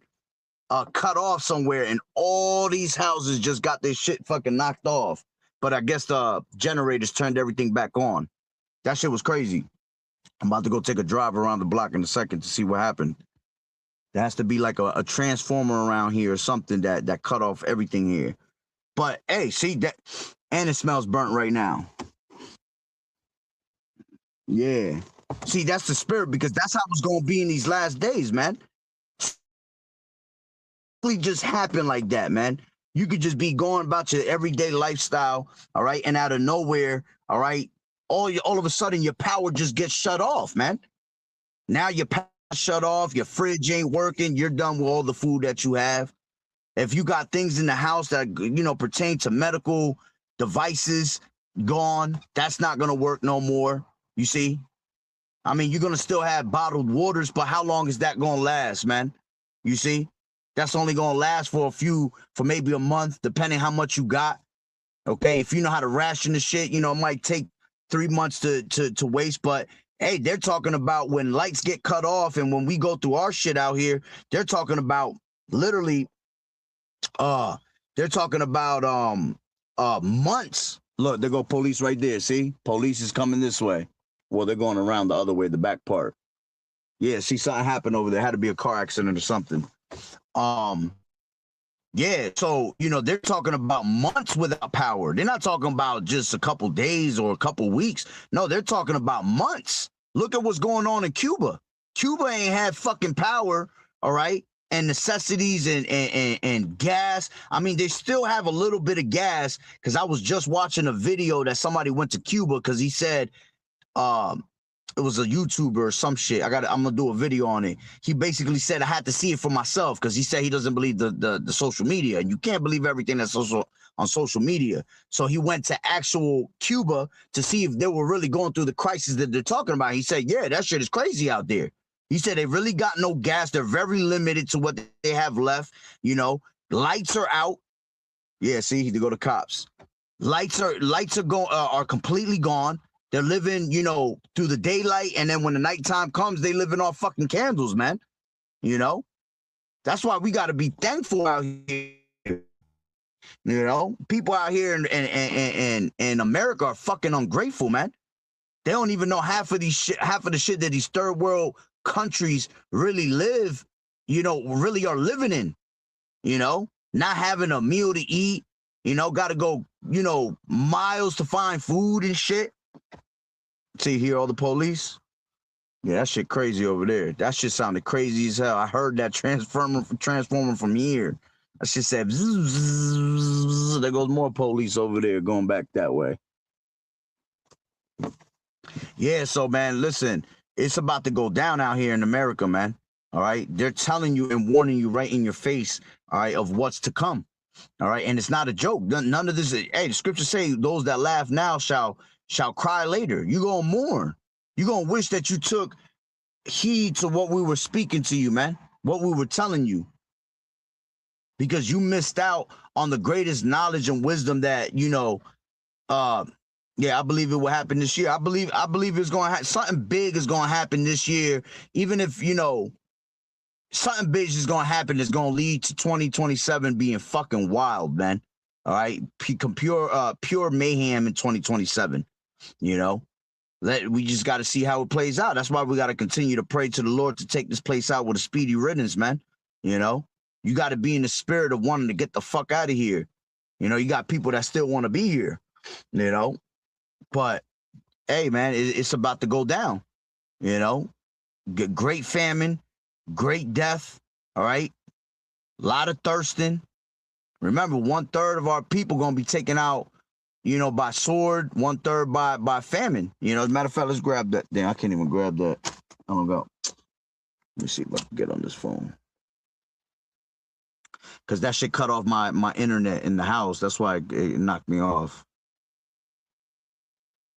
cut off somewhere, and all these houses just got their shit fucking knocked off. But I guess the generators turned everything back on. That shit was crazy. I'm about to go take a drive around the block in a second to see what happened. There has to be like a transformer around here or something that cut off everything here. But hey, see that, and it smells burnt right now. Yeah. See, that's the spirit because that's how it's gonna be in these last days, man. It just happened like that, man. You could just be going about your everyday lifestyle, all right, and out of nowhere, all right, all of a sudden your power just gets shut off, man. Now your power shut off, your fridge ain't working, you're done with all the food that you have. If you got things in the house that, you know, pertain to medical devices, gone, that's not going to work no more. You see? I mean, you're going to still have bottled waters, but how long is that going to last, man? You see? That's only going to last for maybe a month, depending how much you got. Okay? If you know how to ration the shit, you know, it might take 3 months to waste, but hey, they're talking about when lights get cut off and when we go through our shit out here, they're talking about literally, they're talking about months. Look, there go police right there. See, police is coming this way. Well, they're going around the other way, the back part. Yeah, see, something happened over there. Had to be a car accident or something. Yeah, so you know they're talking about months without power. They're not talking about just a couple days or a couple weeks. No, they're talking about months. Look at what's going on in Cuba. Cuba ain't had fucking power, all right, and necessities and gas. I mean, they still have a little bit of gas because I was just watching a video that somebody went to Cuba because he said, it was a YouTuber or some shit. I'm gonna do a video on it. He basically said I had to see it for myself because he said he doesn't believe the social media, and you can't believe everything that's on social media. So he went to actual Cuba to see if they were really going through the crisis that they're talking about. He said, yeah, that shit is crazy out there. He said they really got no gas. They're very limited to what they have left. You know, lights are out. Yeah, see, to go to cops. Lights are completely gone. They're living, you know, through the daylight, and then when the nighttime comes, they living off fucking candles, man. You know, that's why we got to be thankful out here. You know, people out here in America are fucking ungrateful, man. They don't even know half of the shit that these third world countries really live, you know, really are living in. You know, not having a meal to eat. You know, got to go, you know, miles to find food and shit. See, hear all the police? Yeah, that shit crazy over there. That shit sounded crazy as hell. I heard that transformer from here. That shit said, bzz, there goes more police over there going back that way. Yeah, so, man, listen, it's about to go down out here in America, man. All right? They're telling you and warning you right in your face, all right, of what's to come. All right? And it's not a joke. None of this. Hey, the scriptures say those that laugh now shall cry later. You're going to mourn. You're going to wish that you took heed to what we were speaking to you, man, what we were telling you, because you missed out on the greatest knowledge and wisdom that, you know, yeah, I believe it will happen this year. I believe it's going to happen. Something big is going to happen this year, even if, you know, something big is going to happen that's going to lead to 2027 being fucking wild, man. All right. Pure mayhem in 2027. You know, We just got to see how it plays out. That's why we got to continue to pray to the Lord to take this place out with a speedy riddance, man. You know, you got to be in the spirit of wanting to get the fuck out of here. You know, you got people that still want to be here, you know, but hey, man, it's about to go down, you know, great famine, great death. All right. A lot of thirsting. Remember, 1/3 of our people going to be taken out, you know, by sword, 1/3 by famine. You know, as a matter of fact, let's grab that. Damn, I can't even grab that. I don't go. Let me see if I can get on this phone. Because that shit cut off my internet in the house. That's why it knocked me off.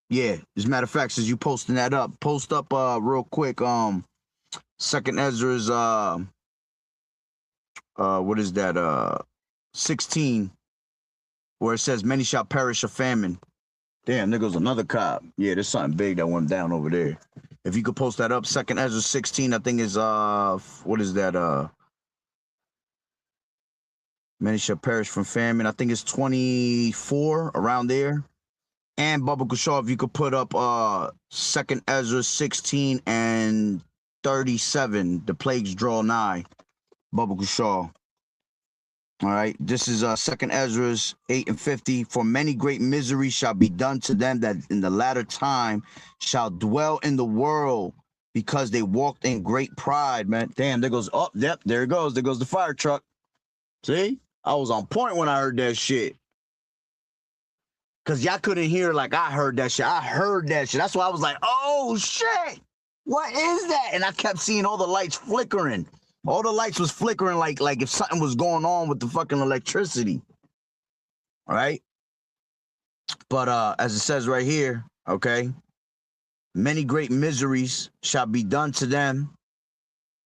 Yeah, as a matter of fact, since you posting that up, post up real quick. Second Ezra's what is that? 16, where it says many shall perish of famine. Damn, there goes another cop. Yeah, there's something big that went down over there. If you could post that up, Second Ezra 16, I think is what is that? Many shall perish from famine. I think it's 24 around there. And Bubba Kushal, if you could put up Second Ezra 16 and 37, the plagues draw nigh. Bubba Kushal. All right, this is Second Ezra's 8 and 50. For many great miseries shall be done to them that in the latter time shall dwell in the world, because they walked in great pride, man. Damn, there goes, oh, yep, there it goes. There goes the fire truck. See? I was on point when I heard that shit. Because y'all couldn't hear like I heard that shit. I heard that shit. That's why I was like, oh, shit. What is that? And I kept seeing all the lights flickering. All the lights was flickering like if something was going on with the fucking electricity. All right? But as it says right here, okay, many great miseries shall be done to them.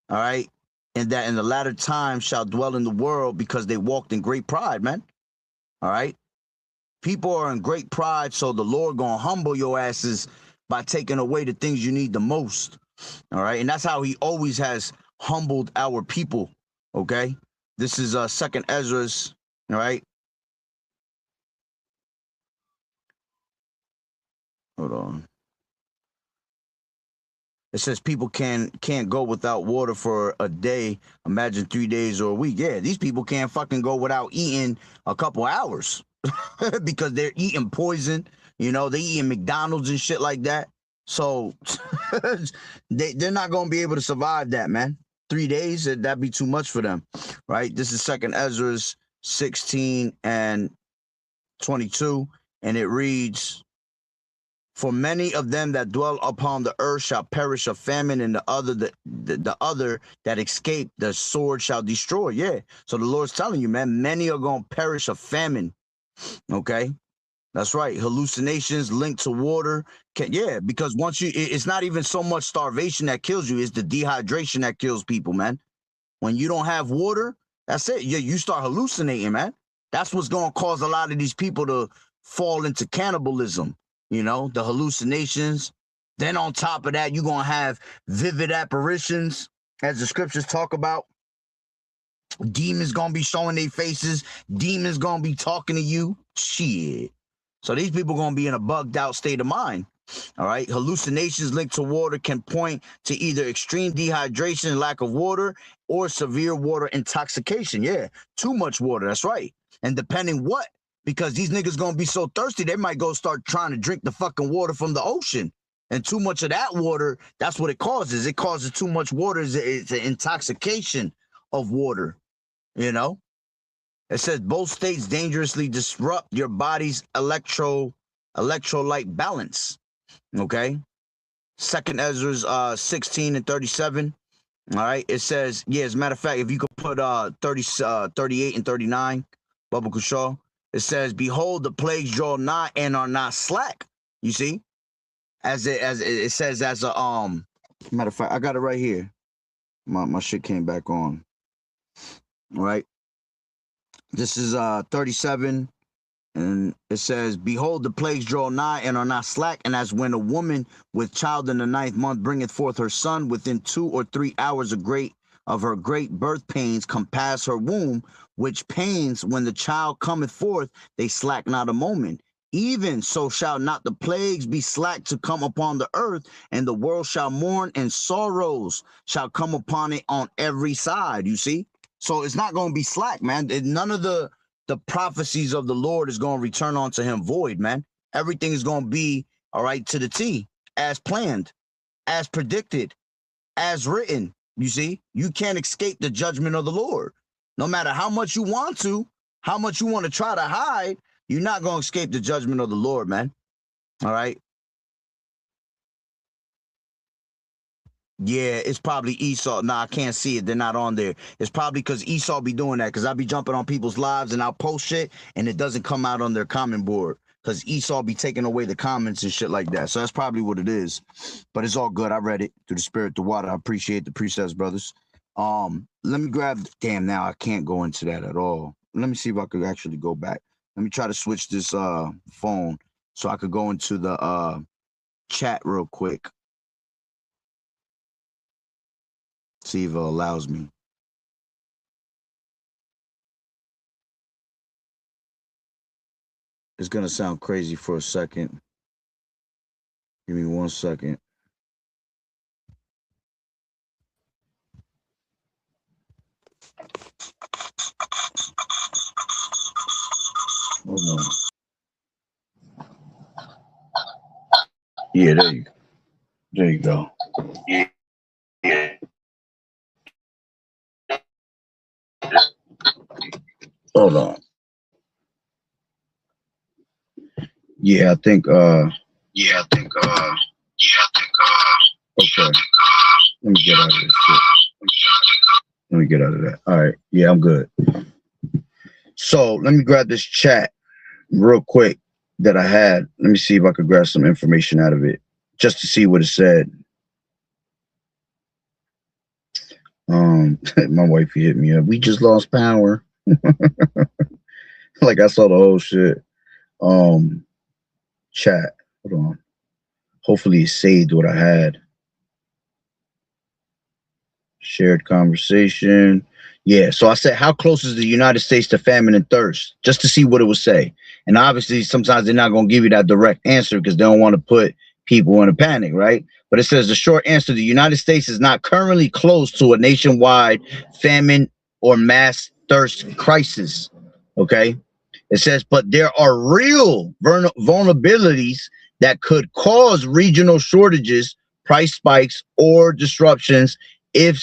All right? And that in the latter time shall dwell in the world, because they walked in great pride, man. All right? People are in great pride, so the Lord gonna humble your asses by taking away the things you need the most. All right? And that's how he always has humbled our people. Okay? This is Second Ezra's, all right? Hold on. It says people can't go without water for a day. Imagine 3 days or a week. Yeah, these people can't fucking go without eating a couple hours because they're eating poison. You know, they eating McDonald's and shit like that. So they're not going to be able to survive that, man. 3 days, that'd be too much for them, right? This is Second Ezra's 16 and 22, and it reads, for many of them that dwell upon the earth shall perish of famine, and the other that escape the sword shall destroy. Yeah. So the Lord's telling you, man, many are going to perish of famine. Okay. That's right. Hallucinations linked to water. Yeah, because once it's not even so much starvation that kills you, it's the dehydration that kills people, man. When you don't have water, that's it. Yeah, you start hallucinating, man. That's what's going to cause a lot of these people to fall into cannibalism. You know, the hallucinations. Then on top of that, you're going to have vivid apparitions, as the scriptures talk about. Demons going to be showing their faces. Demons going to be talking to you. Shit. So these people going to be in a bugged out state of mind. All right. Hallucinations linked to water can point to either extreme dehydration and lack of water, or severe water intoxication. Yeah. Too much water. That's right. And depending what, because these niggas going to be so thirsty, they might go start trying to drink the fucking water from the ocean. And too much of that water, that's what it causes. It causes too much water. It's an intoxication of water, you know? It says both states dangerously disrupt your body's electrolyte balance. Okay? Second Ezra's 16 and 37. All right? It says, yeah, as a matter of fact, if you could put 38 and 39, Bubba Kushal, it says, behold, the plagues draw nigh and are not slack. You see? As it says, as a matter of fact, I got it right here. My shit came back on. All right. This is 37, and it says, behold, the plagues draw nigh and are not slack, and as when a woman with child in the 9th month bringeth forth her son, within 2 or 3 hours of her great birth pains compass her womb, which pains when the child cometh forth, they slack not a moment. Even so shall not the plagues be slack to come upon the earth, and the world shall mourn, and sorrows shall come upon it on every side. You see? So it's not going to be slack, man. None of the prophecies of the Lord is going to return onto him void, man. Everything is going to be, all right, to the T, as planned, as predicted, as written. You see? You can't escape the judgment of the Lord. No matter how much you want to, how much you want to try to hide, you're not going to escape the judgment of the Lord, man. All right? Yeah, it's probably Esau. Nah, I can't see it. They're not on there. It's probably because Esau be doing that, because I be jumping on people's lives and I'll post shit and it doesn't come out on their comment board because Esau be taking away the comments and shit like that. So that's probably what it is. But it's all good. I read it through the spirit, the water. I appreciate the precepts, brothers. Let me grab... Damn, now I can't go into that at all. Let me see if I could actually go back. Let me try to switch this phone so I could go into the chat real quick. See if it allows me. It's going to sound crazy for a second. Give me 1 second. Hold on. Yeah, there you go. Yeah. Hold on. Yeah, I think okay. Let me get out of this shit. Let me get out of that. All right. Yeah, I'm good. So let me grab this chat real quick that I had. Let me see if I could grab some information out of it just to see what it said. My wife hit me up. We just lost power. Like I saw the whole shit. Chat. Hold on. Hopefully it saved what I had. Shared conversation. Yeah, so I said, how close is the United States to famine and thirst? Just to see what it would say. And obviously, sometimes they're not going to give you that direct answer because they don't want to put people in a panic, right? But it says the short answer, the United States is not currently close to a nationwide famine or mass thirst crisis, okay? It says, but there are real vulnerabilities that could cause regional shortages, price spikes, or disruptions if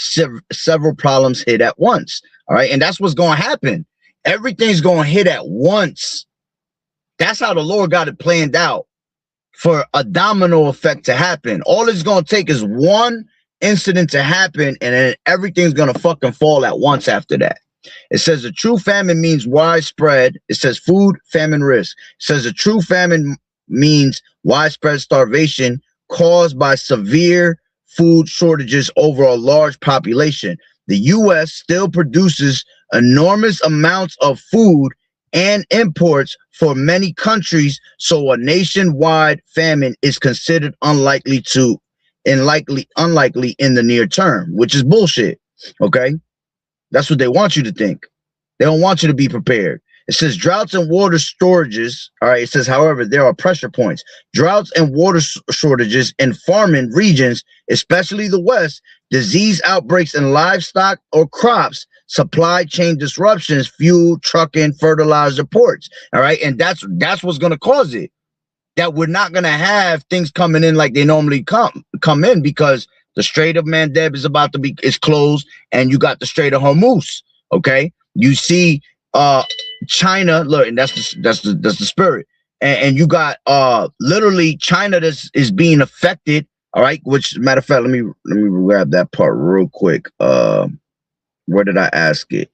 several problems hit at once. All right. And that's what's going to happen. Everything's going to hit at once. That's how the Lord got it planned out for a domino effect to happen. All it's going to take is one incident to happen, and then everything's going to fucking fall at once after that. It says a true famine means widespread. It says food, famine risk. It says a true famine means widespread starvation caused by severe food shortages over a large population. The U.S. still produces enormous amounts of food and imports for many countries, so a nationwide famine is considered unlikely in the near term, which is bullshit. Okay, that's what they want you to think. They don't want you to be prepared. It says droughts and water storages. All right. It says, however, there are pressure points. Droughts and water shortages in farming regions, especially the West, disease outbreaks in livestock or crops, supply chain disruptions, fuel, trucking, fertilizer, ports. All right. And that's what's going to cause it. That we're not going to have things coming in like they normally come in, because the Strait of Mandeb is closed, and you got the Strait of Hormuz. Okay. You see, China, look, and that's the spirit, and you got literally China that is being affected. All right, which, matter of fact, let me grab that part real quick. Where did I ask it?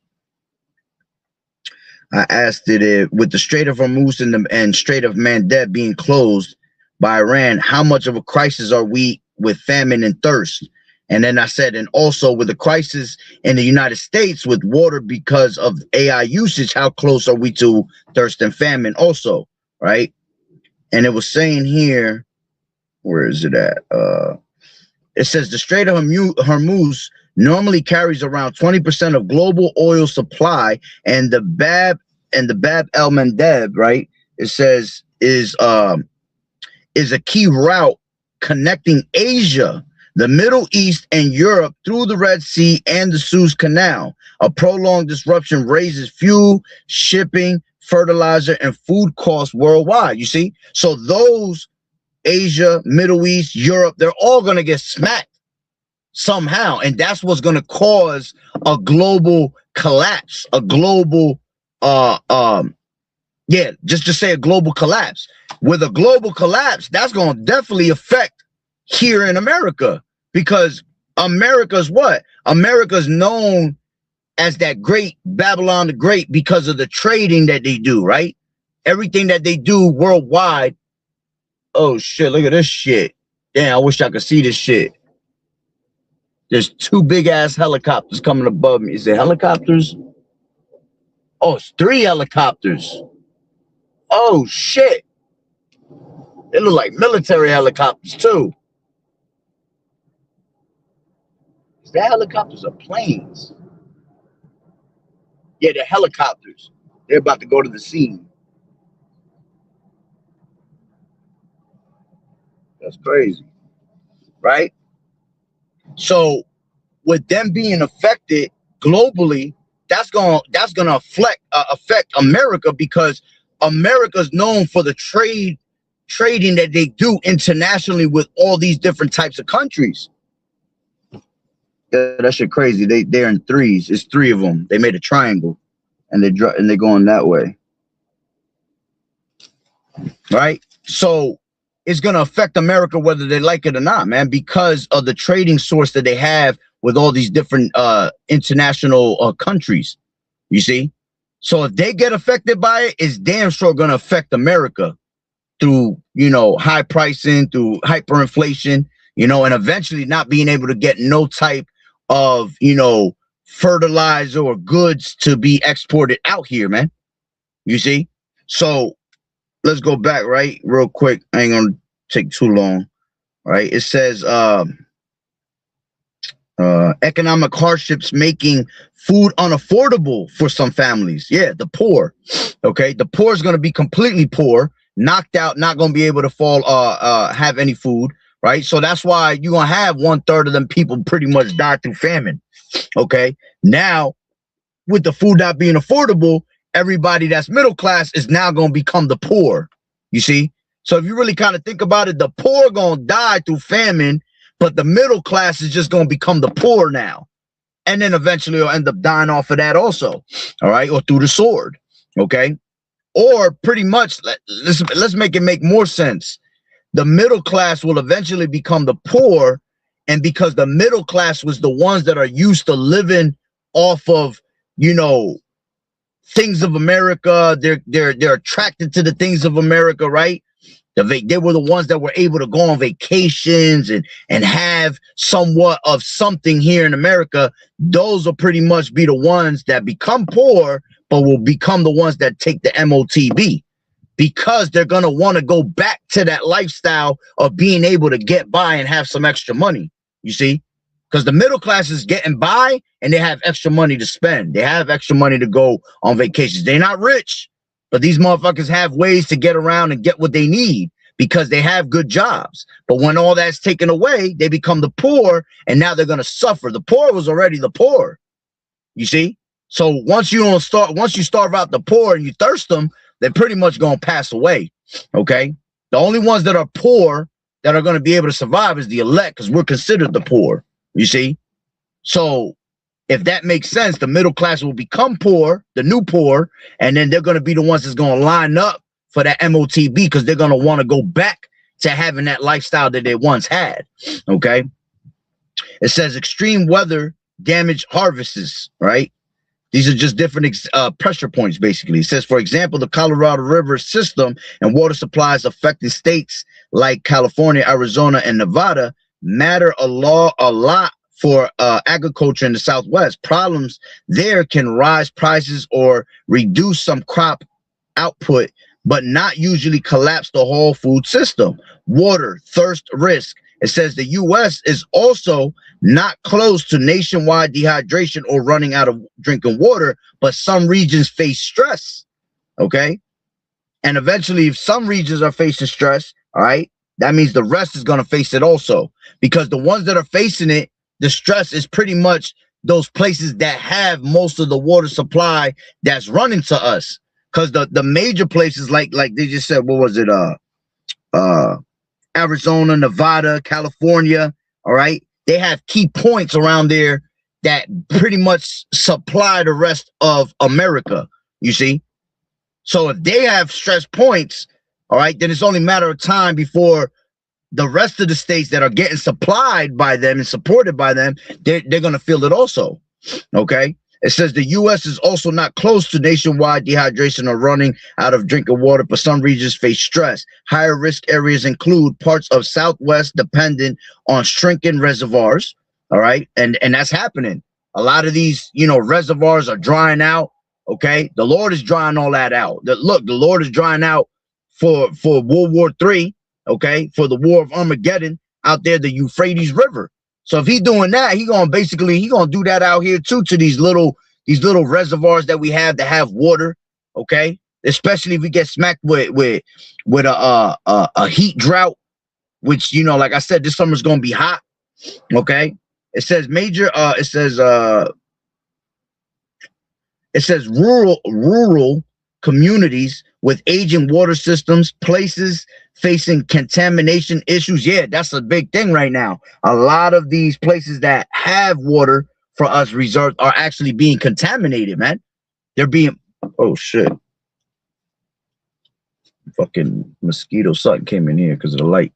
I asked it with the Strait of Hormuz and Strait of Mandeb being closed by Iran, how much of a crisis are we with famine and thirst? And then I said, and also with the crisis in the United States with water because of AI usage, how close are we to thirst and famine also, right? And it was saying here, where is it at? It says the Strait of Hormuz normally carries around 20% of global oil supply, and the Bab el Mandeb, right? It says is a key route connecting Asia, the Middle East, and Europe through the Red Sea and the Suez Canal. A prolonged disruption raises fuel, shipping, fertilizer, and food costs worldwide. You see? So those Asia, Middle East, Europe, they're all going to get smacked somehow. And that's what's going to cause a global collapse, a global, just say a global collapse. With a global collapse, that's going to definitely affect here in America, because America's what? America's known as that great Babylon the Great because of the trading that they do, right? Everything that they do worldwide. Oh shit, look at this shit. Damn, I wish I could see this shit. There's two big ass helicopters coming above me. Is it helicopters? Oh, it's 3 helicopters. Oh shit. They look like military helicopters too. Is that helicopters or planes? Yeah, they're helicopters. They're about to go to the scene. That's crazy, right? So with them being affected globally, that's gonna affect America, because America's known for the trading that they do internationally with all these different types of countries. Yeah, that shit crazy. They're in threes. It's 3 of them. They made a triangle, and they're going that way, right? So it's gonna affect America whether they like it or not, man, because of the trading source that they have with all these different international countries. You see, so if they get affected by it, it's damn sure gonna affect America through, you know, high pricing, through hyperinflation, you know, and eventually not being able to get no type of, you know, fertilizer or goods to be exported out here, man. You see? So let's go back, right, real quick. I ain't gonna take too long, right? It says economic hardships making food unaffordable for some families. Yeah, the poor. Okay, the poor is going to be completely poor, knocked out, not going to be able to have any food, right? So that's why you're going to have 1/3 of them people pretty much die through famine. Okay, now with the food not being affordable, everybody that's middle class is now going to become the poor. You see? So if you really kind of think about it, the poor going to die through famine, but the middle class is just going to become the poor now. And then eventually you'll end up dying off of that also. All right. Or through the sword. Okay. Or pretty much, let's make it make more sense. The middle class will eventually become the poor. And because the middle class was the ones that are used to living off of, you know, things of America, they're attracted to the things of America, right? They were the ones that were able to go on vacations and have somewhat of something here in America. Those will pretty much be the ones that become poor, but will become the ones that take the MOTB, because they're going to want to go back to that lifestyle of being able to get by and have some extra money. You see? Because the middle class is getting by and they have extra money to spend. They have extra money to go on vacations. They're not rich, but these motherfuckers have ways to get around and get what they need because they have good jobs. But when all that's taken away, they become the poor, and now they're going to suffer. The poor was already the poor. You see? So once you starve out the poor and you thirst them, they're pretty much going to pass away. Okay? The only ones that are poor that are going to be able to survive is the elect, because we're considered the poor. You see? So if that makes sense, the middle class will become poor, the new poor, and then they're going to be the ones that's going to line up for that MOTB, because they're going to want to go back to having that lifestyle that they once had. Okay? It says extreme weather damage harvests, right? These are just different pressure points, basically. It says, for example, the Colorado River system and water supplies affecting states like California, Arizona, and Nevada matter a lot for agriculture in the Southwest. Problems there can rise prices or reduce some crop output, but not usually collapse the whole food system. Water, thirst risk. It says the U.S. is also not close to nationwide dehydration or running out of drinking water, but some regions face stress. Okay. And eventually, if some regions are facing stress, all right, that means the rest is going to face it also. Because the ones that are facing it, the stress is pretty much those places that have most of the water supply that's running to us. Because the major places, like they just said, what was it? Arizona, Nevada, California, all right, they have key points around there that pretty much supply the rest of America, you see. So if they have stress points, all right, then it's only a matter of time before the rest of the states that are getting supplied by them and supported by them, they're going to feel it also, okay? It says the U.S. is also not close to nationwide dehydration or running out of drinking water, but some regions face stress. Higher risk areas include parts of Southwest dependent on shrinking reservoirs, all right? And that's happening. A lot of these, reservoirs are drying out, okay? The Lord is drying all that out. The Lord is drying out for World War III, okay? For the War of Armageddon out there, the Euphrates River. So if he's doing that, he gonna do that out here too, to these little reservoirs that we have to have water, okay? Especially if we get smacked with a heat drought, which like I said, this summer's gonna be hot, okay? It says rural communities with aging water systems, places facing contamination issues. Yeah, that's a big thing right now. A lot of these places that have water for us reserved are actually being contaminated, man. They're being, oh shit. Fucking mosquito something came in here because of the light.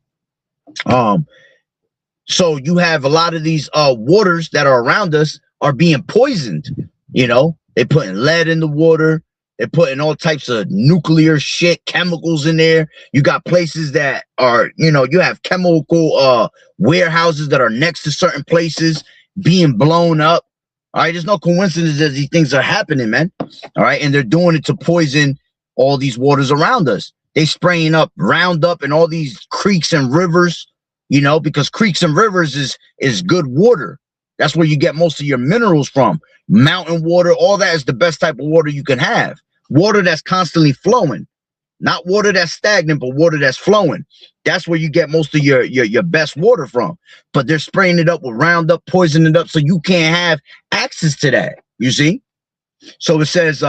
So you have a lot of these waters that are around us are being poisoned. They're putting lead in the water. They're putting all types of nuclear shit, chemicals in there. You got places that are, you have chemical warehouses that are next to certain places being blown up. All right, there's no coincidence that these things are happening, man. All right, and they're doing it to poison all these waters around us. They spraying up Roundup in all these creeks and rivers, because creeks and rivers is good water. That's where you get most of your minerals from. Mountain water, all that is the best type of water you can have. Water that's constantly flowing, not water that's stagnant, but water that's flowing. That's where you get most of your best water from. But they're spraying it up with Roundup, poisoning it up, so you can't have access to that. You see? So it says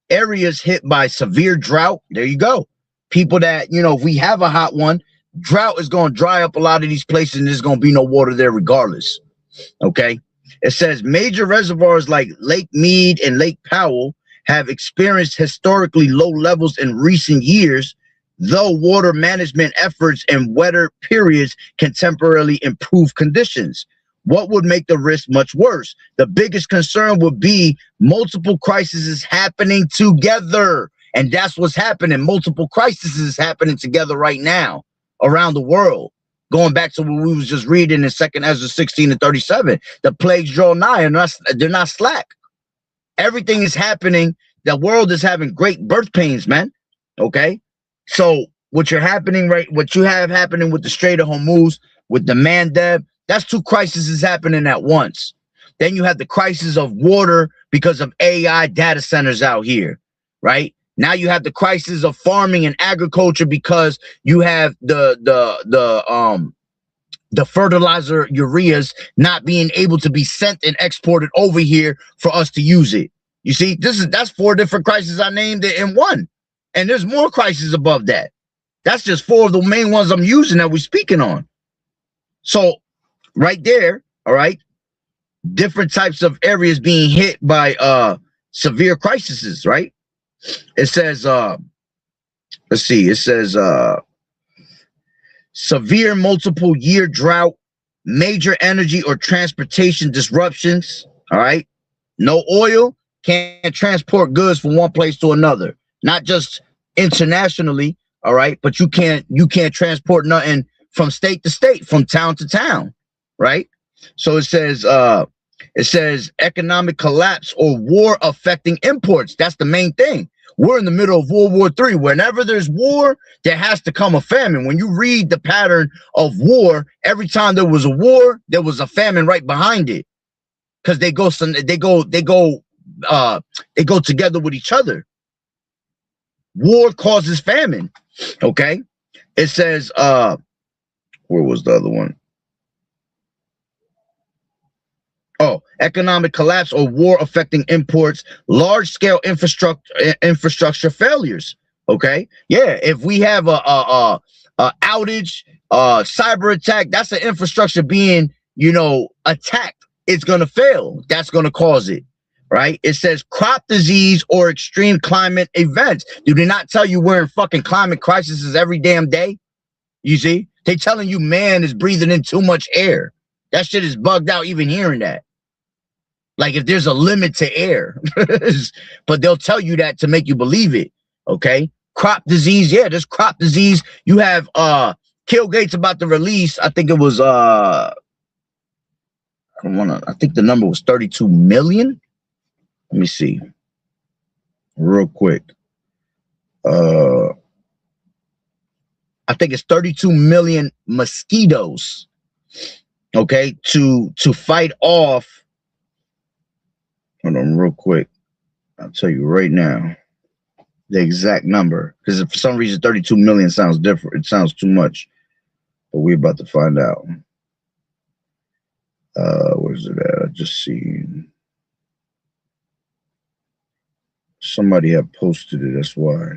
areas hit by severe drought. There you go. People that, if we have a hot one, drought is going to dry up a lot of these places, and there's going to be no water there regardless. Okay? It says major reservoirs like Lake Mead and Lake Powell have experienced historically low levels in recent years, though water management efforts and wetter periods can temporarily improve conditions. What would make the risk much worse? The biggest concern would be multiple crises happening together. And that's what's happening. Multiple crises happening together right now around the world. Going back to what we was just reading in 2nd Ezra 16:37, the plagues draw nigh, and they're not slack. Everything is happening. The world is having great birth pains, man. Okay, so what you have happening with the Strait of Hormuz, with the Mandeb, that's 2 crises happening at once. Then you have the crisis of water because of AI data centers out here, right? Now you have the crisis of farming and agriculture because you have the fertilizer ureas not being able to be sent and exported over here for us to use it. You see, that's 4 different crises I named it in one, and there's more crises above that. That's just 4 of the main ones I'm using that we're speaking on. So right there, all right, different types of areas being hit by severe crises, right? It says, let's see, it says severe multiple year drought, major energy or transportation disruptions, all right? No oil, can't transport goods from one place to another. Not just internationally, all right, but you can't transport nothing from state to state, from town to town, right? So it says economic collapse or war affecting imports. That's the main thing. We're in the middle of World War III. Whenever there's war, there has to come a famine. When you read the pattern of war, every time there was a war, there was a famine right behind it, because they go together with each other. War causes famine. Okay. It says, where was the other one? Oh, economic collapse or war affecting imports, large-scale infrastructure failures. Okay, yeah. If we have a outage, cyber attack, that's an infrastructure being, attacked. It's gonna fail. That's gonna cause it, right? It says crop disease or extreme climate events. Do they not tell you we're in fucking climate crises every damn day? You see, they telling you man is breathing in too much air. That shit is bugged out even hearing that. Like if there's a limit to air, but they'll tell you that to make you believe it. Okay. Crop disease. Yeah, there's crop disease. You have Bill Gates about to release, I think it was I think the number was 32 million. Let me see. Real quick. I think it's 32 million mosquitoes. Okay, to fight off. Hold on, real quick. I'll tell you right now the exact number, because for some reason 32 million sounds different. It sounds too much, but we're about to find out. Where's it at? I just seen somebody had posted it. That's why.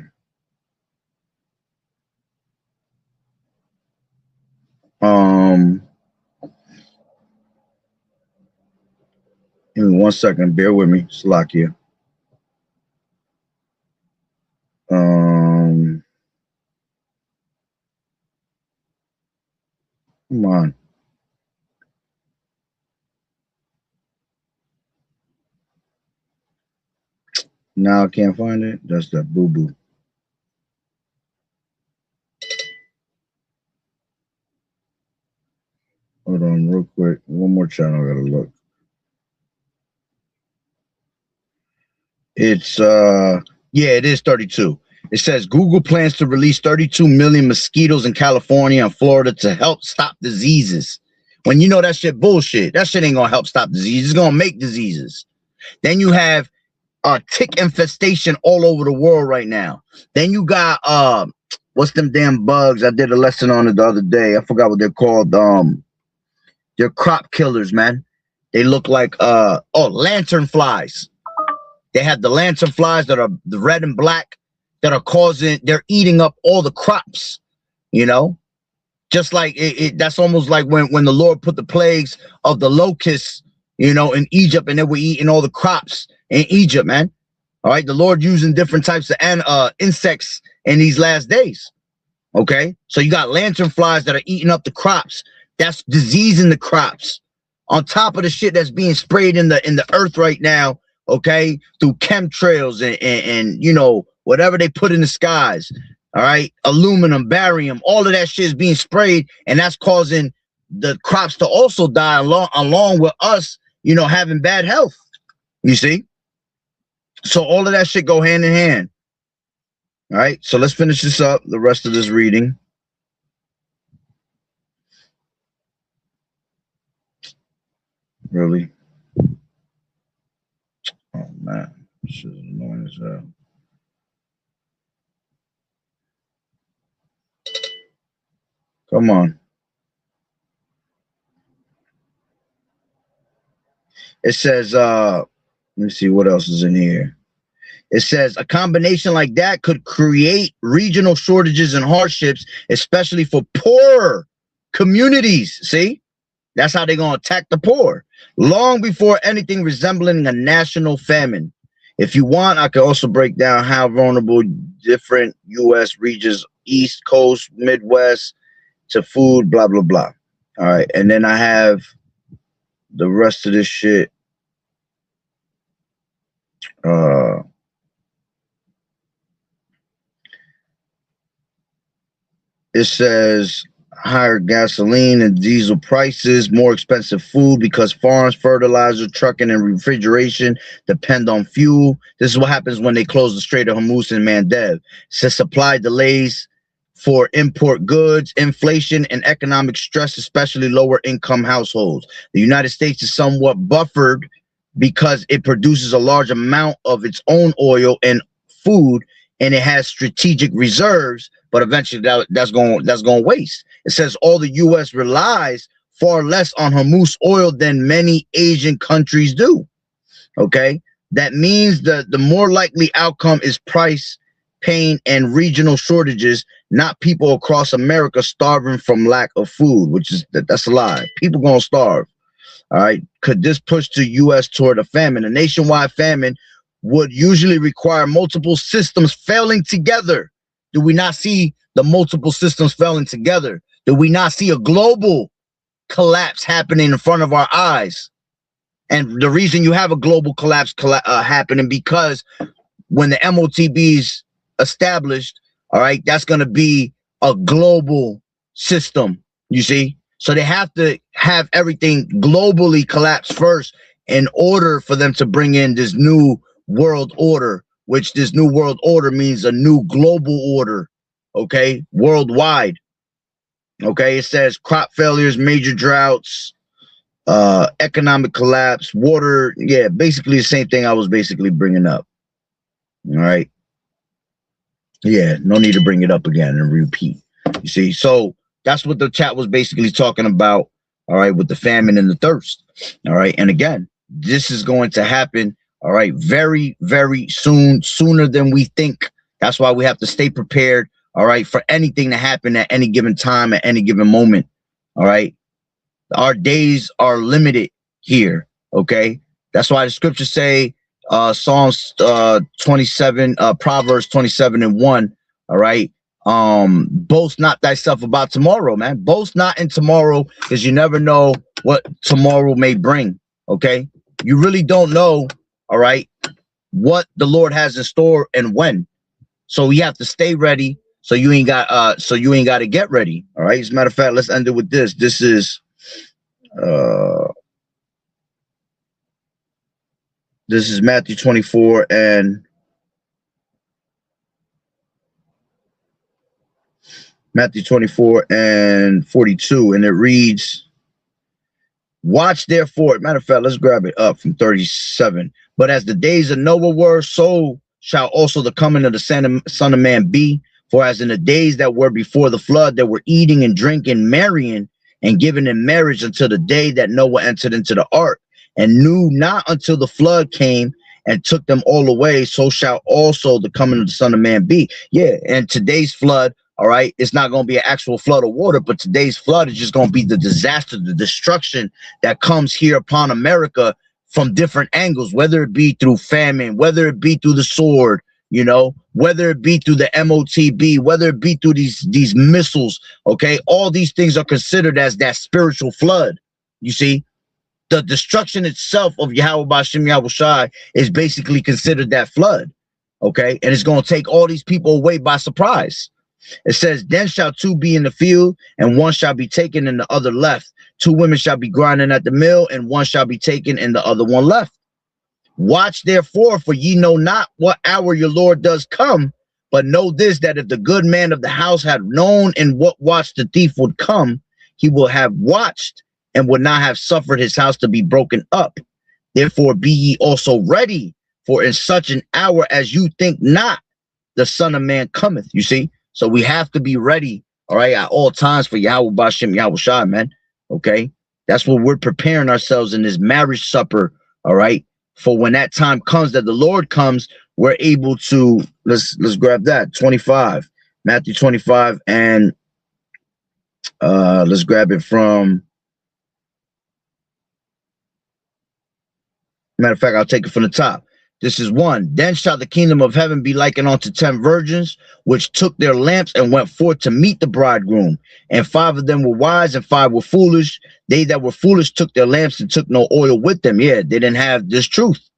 Give me 1 second. Bear with me. Slakia. Come on. Now I can't find it. That's that boo-boo. Hold on real quick. One more channel I gotta look. It's yeah, it is 32. It says Google plans to release 32 million mosquitoes in California and Florida to help stop diseases. When you know that shit bullshit, that shit ain't gonna help stop diseases. It's gonna make diseases. Then you have tick infestation all over the world right now. Then you got what's them damn bugs? I did a lesson on it the other day. I forgot what they're called. They're crop killers, man. They look like lantern flies. They have the lantern flies that are the red and black that are they're eating up all the crops, just like that's almost like when the Lord put the plagues of the locusts, in Egypt, and they were eating all the crops in Egypt, man. All right. The Lord using different types of insects in these last days. Okay. So you got lantern flies that are eating up the crops. That's disease in the crops on top of the shit that's being sprayed in the earth right now. Okay, through chemtrails and whatever they put in the skies. All right, aluminum, barium, all of that shit is being sprayed, and that's causing the crops to also die along with us, having bad health. You see, so all of that shit go hand in hand. All right, so let's finish this up. The rest of this reading. Really. Oh man, this is annoying as hell. Come on. It says, let me see what else is in here. It says a combination like that could create regional shortages and hardships, especially for poorer communities. See? That's how they're going to attack the poor. Long before anything resembling a national famine. If you want, I could also break down how vulnerable different U.S. regions, East Coast, Midwest, to food, blah, blah, blah. All right. And then I have the rest of this shit. It says higher gasoline and diesel prices, more expensive food because farms, fertilizer, trucking, and refrigeration depend on fuel. This is what happens when they close the Strait of Hormuz and Mandev. It says supply delays for import goods, inflation, and economic stress, especially lower income households. The United States is somewhat buffered because it produces a large amount of its own oil and food and it has strategic reserves, but eventually that's going to waste. It says all the U.S. relies far less on Hormuz oil than many Asian countries do. Okay, that means that the more likely outcome is price, pain, and regional shortages, not people across America starving from lack of food, which is that's a lie. People gonna starve. All right. Could this push the U.S. toward a famine? A nationwide famine would usually require multiple systems failing together. Do we not see the multiple systems failing together? Do we not see a global collapse happening in front of our eyes? And the reason you have a global collapse happening, because when the MOTB's established, all right, that's going to be a global system, you see? So they have to have everything globally collapse first in order for them to bring in this new world order, which this new world order means a new global order, okay, worldwide. Okay, it says crop failures, major droughts, economic collapse, water. Yeah, basically the same thing I was basically bringing up. All right. Yeah, no need to bring it up again and repeat. You see, so that's what the chat was basically talking about. All right, with the famine and the thirst. All right, and again, this is going to happen. All right, very, very soon, sooner than we think. That's why we have to stay prepared. All right, for anything to happen at any given time, at any given moment. All right, our days are limited here. Okay, that's why the scriptures say, Psalms 27, Proverbs 27:1. All right, boast not thyself about tomorrow, man. Boast not in tomorrow, because you never know what tomorrow may bring. Okay, you really don't know. All right, what the Lord has in store and when. So we have to stay ready. So you ain't got to get ready. All right. As a matter of fact, let's end it with this. This is Matthew 24 and Matthew 24 and 42, and it reads, watch therefore. Matter of fact, let's grab it up from 37. But as the days of Noah were, so shall also the coming of the Son of Man be. For as in the days that were before the flood, they were eating and drinking, marrying, and giving in marriage until the day that Noah entered into the ark, and knew not until the flood came and took them all away, so shall also the coming of the Son of Man be. Yeah, and today's flood, all right, it's not going to be an actual flood of water, but today's flood is just going to be the disaster, the destruction that comes here upon America from different angles, whether it be through famine, whether it be through the sword, you know, whether it be through the MOTB, whether it be through these missiles. Okay, all these things are considered as that spiritual flood. You see, the destruction itself of Yahweh B'Shem Yahushai is basically considered that flood. Okay, and it's going to take all these people away by surprise. It says, then shall two be in the field, and one shall be taken and the other left. Two women shall be grinding at the mill, and one shall be taken and the other one left. Watch therefore, for ye know not what hour your Lord does come. But know this, that if the good man of the house had known in what watch the thief would come, he will have watched and would not have suffered his house to be broken up. Therefore be ye also ready, for in such an hour as you think not, the Son of Man cometh. You see, so we have to be ready, all right, at all times for Yahweh B'Shem Yahushai, man. Okay, that's what we're preparing ourselves in this marriage supper, all right, for when that time comes that the Lord comes, we're able to, let's grab that, 25, Matthew 25, and let's grab it from, matter of fact, I'll take it from the top. This is 1. Then shall the kingdom of heaven be likened unto 10 virgins, which took their lamps and went forth to meet the bridegroom. And 5 of them were wise and 5 were foolish. They that were foolish took their lamps and took no oil with them. Yeah, they didn't have this truth.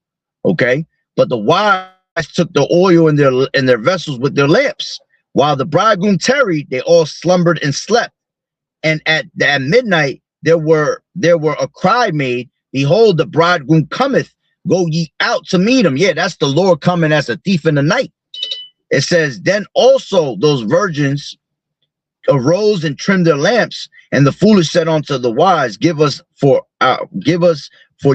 Okay. But the wise took the oil in their vessels with their lamps. While the bridegroom tarried, they all slumbered and slept. And at midnight there were a cry made, behold, the bridegroom cometh. Go ye out to meet him. Yeah, that's the Lord coming as a thief in the night. It says, then also those virgins arose and trimmed their lamps, and the foolish said unto the wise, give us for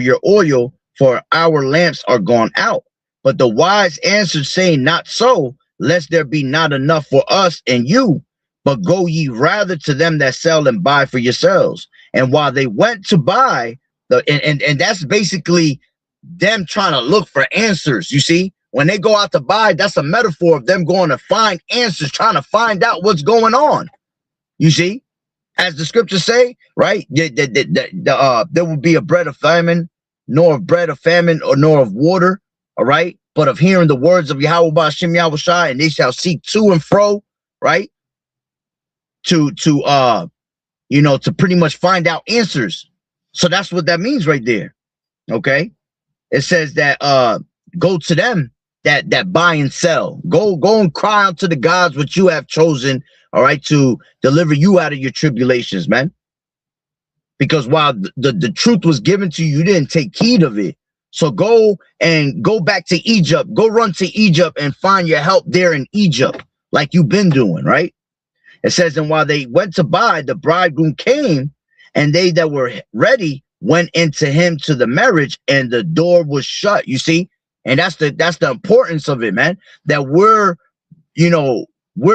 your oil, for our lamps are gone out. But the wise answered, saying, not so, lest there be not enough for us and you. But go ye rather to them that sell and buy for yourselves. And while they went to buy, and that's basically them trying to look for answers. You see, when they go out to buy, that's a metaphor of them going to find answers, trying to find out what's going on. You see, as the scriptures say, right? There will be a bread of famine, nor of bread of famine, or nor of water, all right? But of hearing the words of Yahweh Ba'ashem Yahushai, and they shall seek to and fro, right? To pretty much find out answers. So that's what that means right there. Okay. It says that go to them that buy and sell. Go and cry out to the gods which you have chosen, all right, to deliver you out of your tribulations, man. Because while the truth was given to you, you didn't take heed of it. So go back to Egypt. Go run to Egypt and find your help there in Egypt, like you've been doing, right? It says, and while they went to buy, the bridegroom came, and they that were ready went into him to the marriage, and the door was shut. You see, and that's the importance of it, man. That we're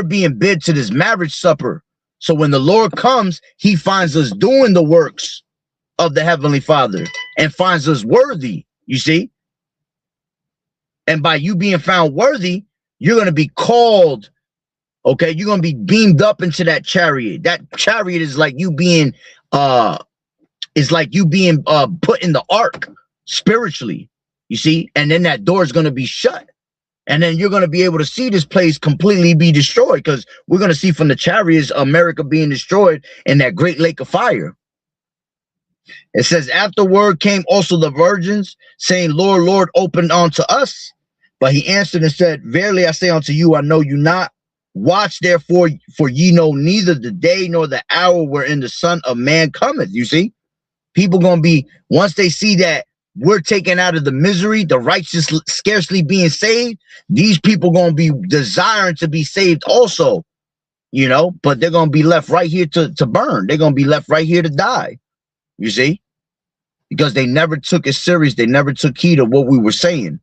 being bid to this marriage supper. So when the Lord comes, he finds us doing the works of the Heavenly Father and finds us worthy. You see, and by you being found worthy, you're going to be called. Okay, you're gonna be beamed up into that chariot. That chariot is like you being put in the ark spiritually, you see, and then that door is gonna be shut. And then you're gonna be able to see this place completely be destroyed, because we're gonna see from the chariots America being destroyed in that great lake of fire. It says, afterward came also the virgins, saying, Lord, Lord, open unto us. But he answered and said, verily I say unto you, I know you not. Watch therefore, for ye know neither the day nor the hour wherein the Son of Man cometh. You see, people gonna be, once they see that we're taken out of the misery, the righteous scarcely being saved, these people gonna be desiring to be saved also, but they're gonna be left right here to burn. They're gonna be left right here to die. You see, because they never took it serious. They never took heed of what we were saying.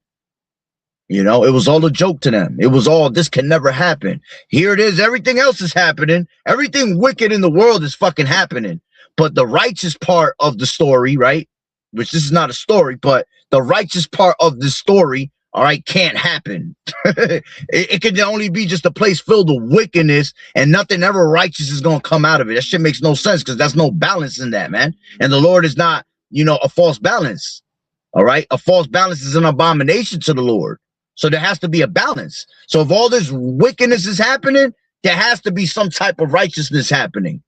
It was all a joke to them. It was all, this can never happen. Here it is. Everything else is happening. Everything wicked in the world is fucking happening. But the righteous part of the story, right? Which this is not a story, but the righteous part of the story, all right, can't happen. it can only be just a place filled with wickedness, and nothing ever righteous is going to come out of it. That shit makes no sense, because there's no balance in that, man. And the Lord is not, a false balance. All right. A false balance is an abomination to the Lord. So there has to be a balance. So if all this wickedness is happening, there has to be some type of righteousness happening.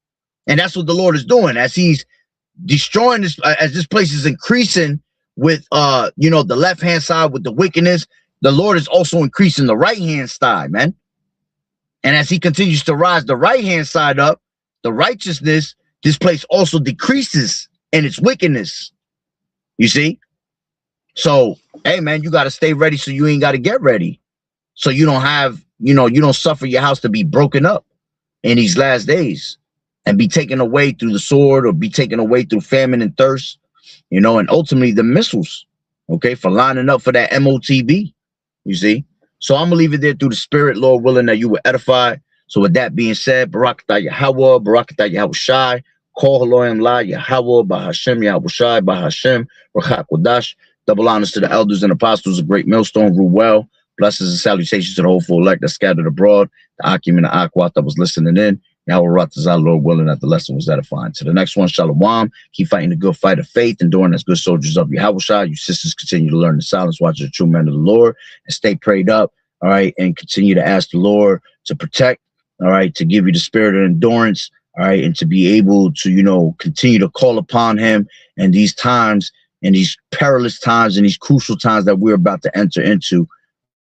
And that's what the Lord is doing as he's destroying this, as this place is increasing with, the left-hand side with the wickedness. The Lord is also increasing the right-hand side, man. And as he continues to rise the right-hand side up, the righteousness, this place also decreases in its wickedness. You see? So, hey, man, you got to stay ready so you ain't got to get ready. So you don't have, you don't suffer your house to be broken up in these last days and be taken away through the sword, or be taken away through famine and thirst, and ultimately the missiles, okay, for lining up for that MOTB, you see. So I'm going to leave it there through the Spirit, Lord willing, that you were edified. So with that being said, Barakatah Yahweh, Barakatah Yahushai, Call Haloim La Yahweh, Bahashem Yahushai, Bahashem, Rachak Wadash. Double honors to the elders and apostles of Great Millstone, rule well. Blessings and salutations to the whole full elect that scattered abroad. The Akim and the Akwat that was listening in. Yahweh Ratazah, Lord willing, that the lesson was edifying. To the next one, Shalom. Keep fighting the good fight of faith, enduring as good soldiers of Yahushua. You sisters continue to learn the silence, watch the true men of the Lord, and stay prayed up, all right, and continue to ask the Lord to protect, all right, to give you the spirit of endurance, all right, and to be able to, continue to call upon him in these times, in these perilous times, in these crucial times that we're about to enter into,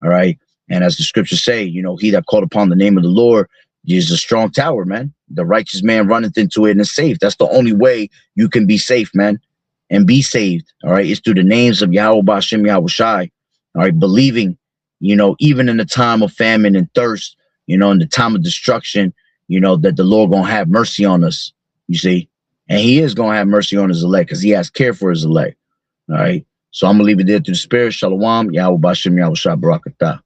all right? And as the scriptures say, he that called upon the name of the Lord is a strong tower, man. The righteous man runneth into it and is safe. That's the only way you can be safe, man, and be saved, all right? It's through the names of Yahweh Ba'ashem Yahushai, all right? Believing, even in the time of famine and thirst, in the time of destruction, that the Lord gonna have mercy on us, you see? And he is going to have mercy on his elect, because he has care for his elect. All right. So I'm going to leave it there to the Spirit. Shalom. Yahweh Ba'ashem Yahushua Barakatah.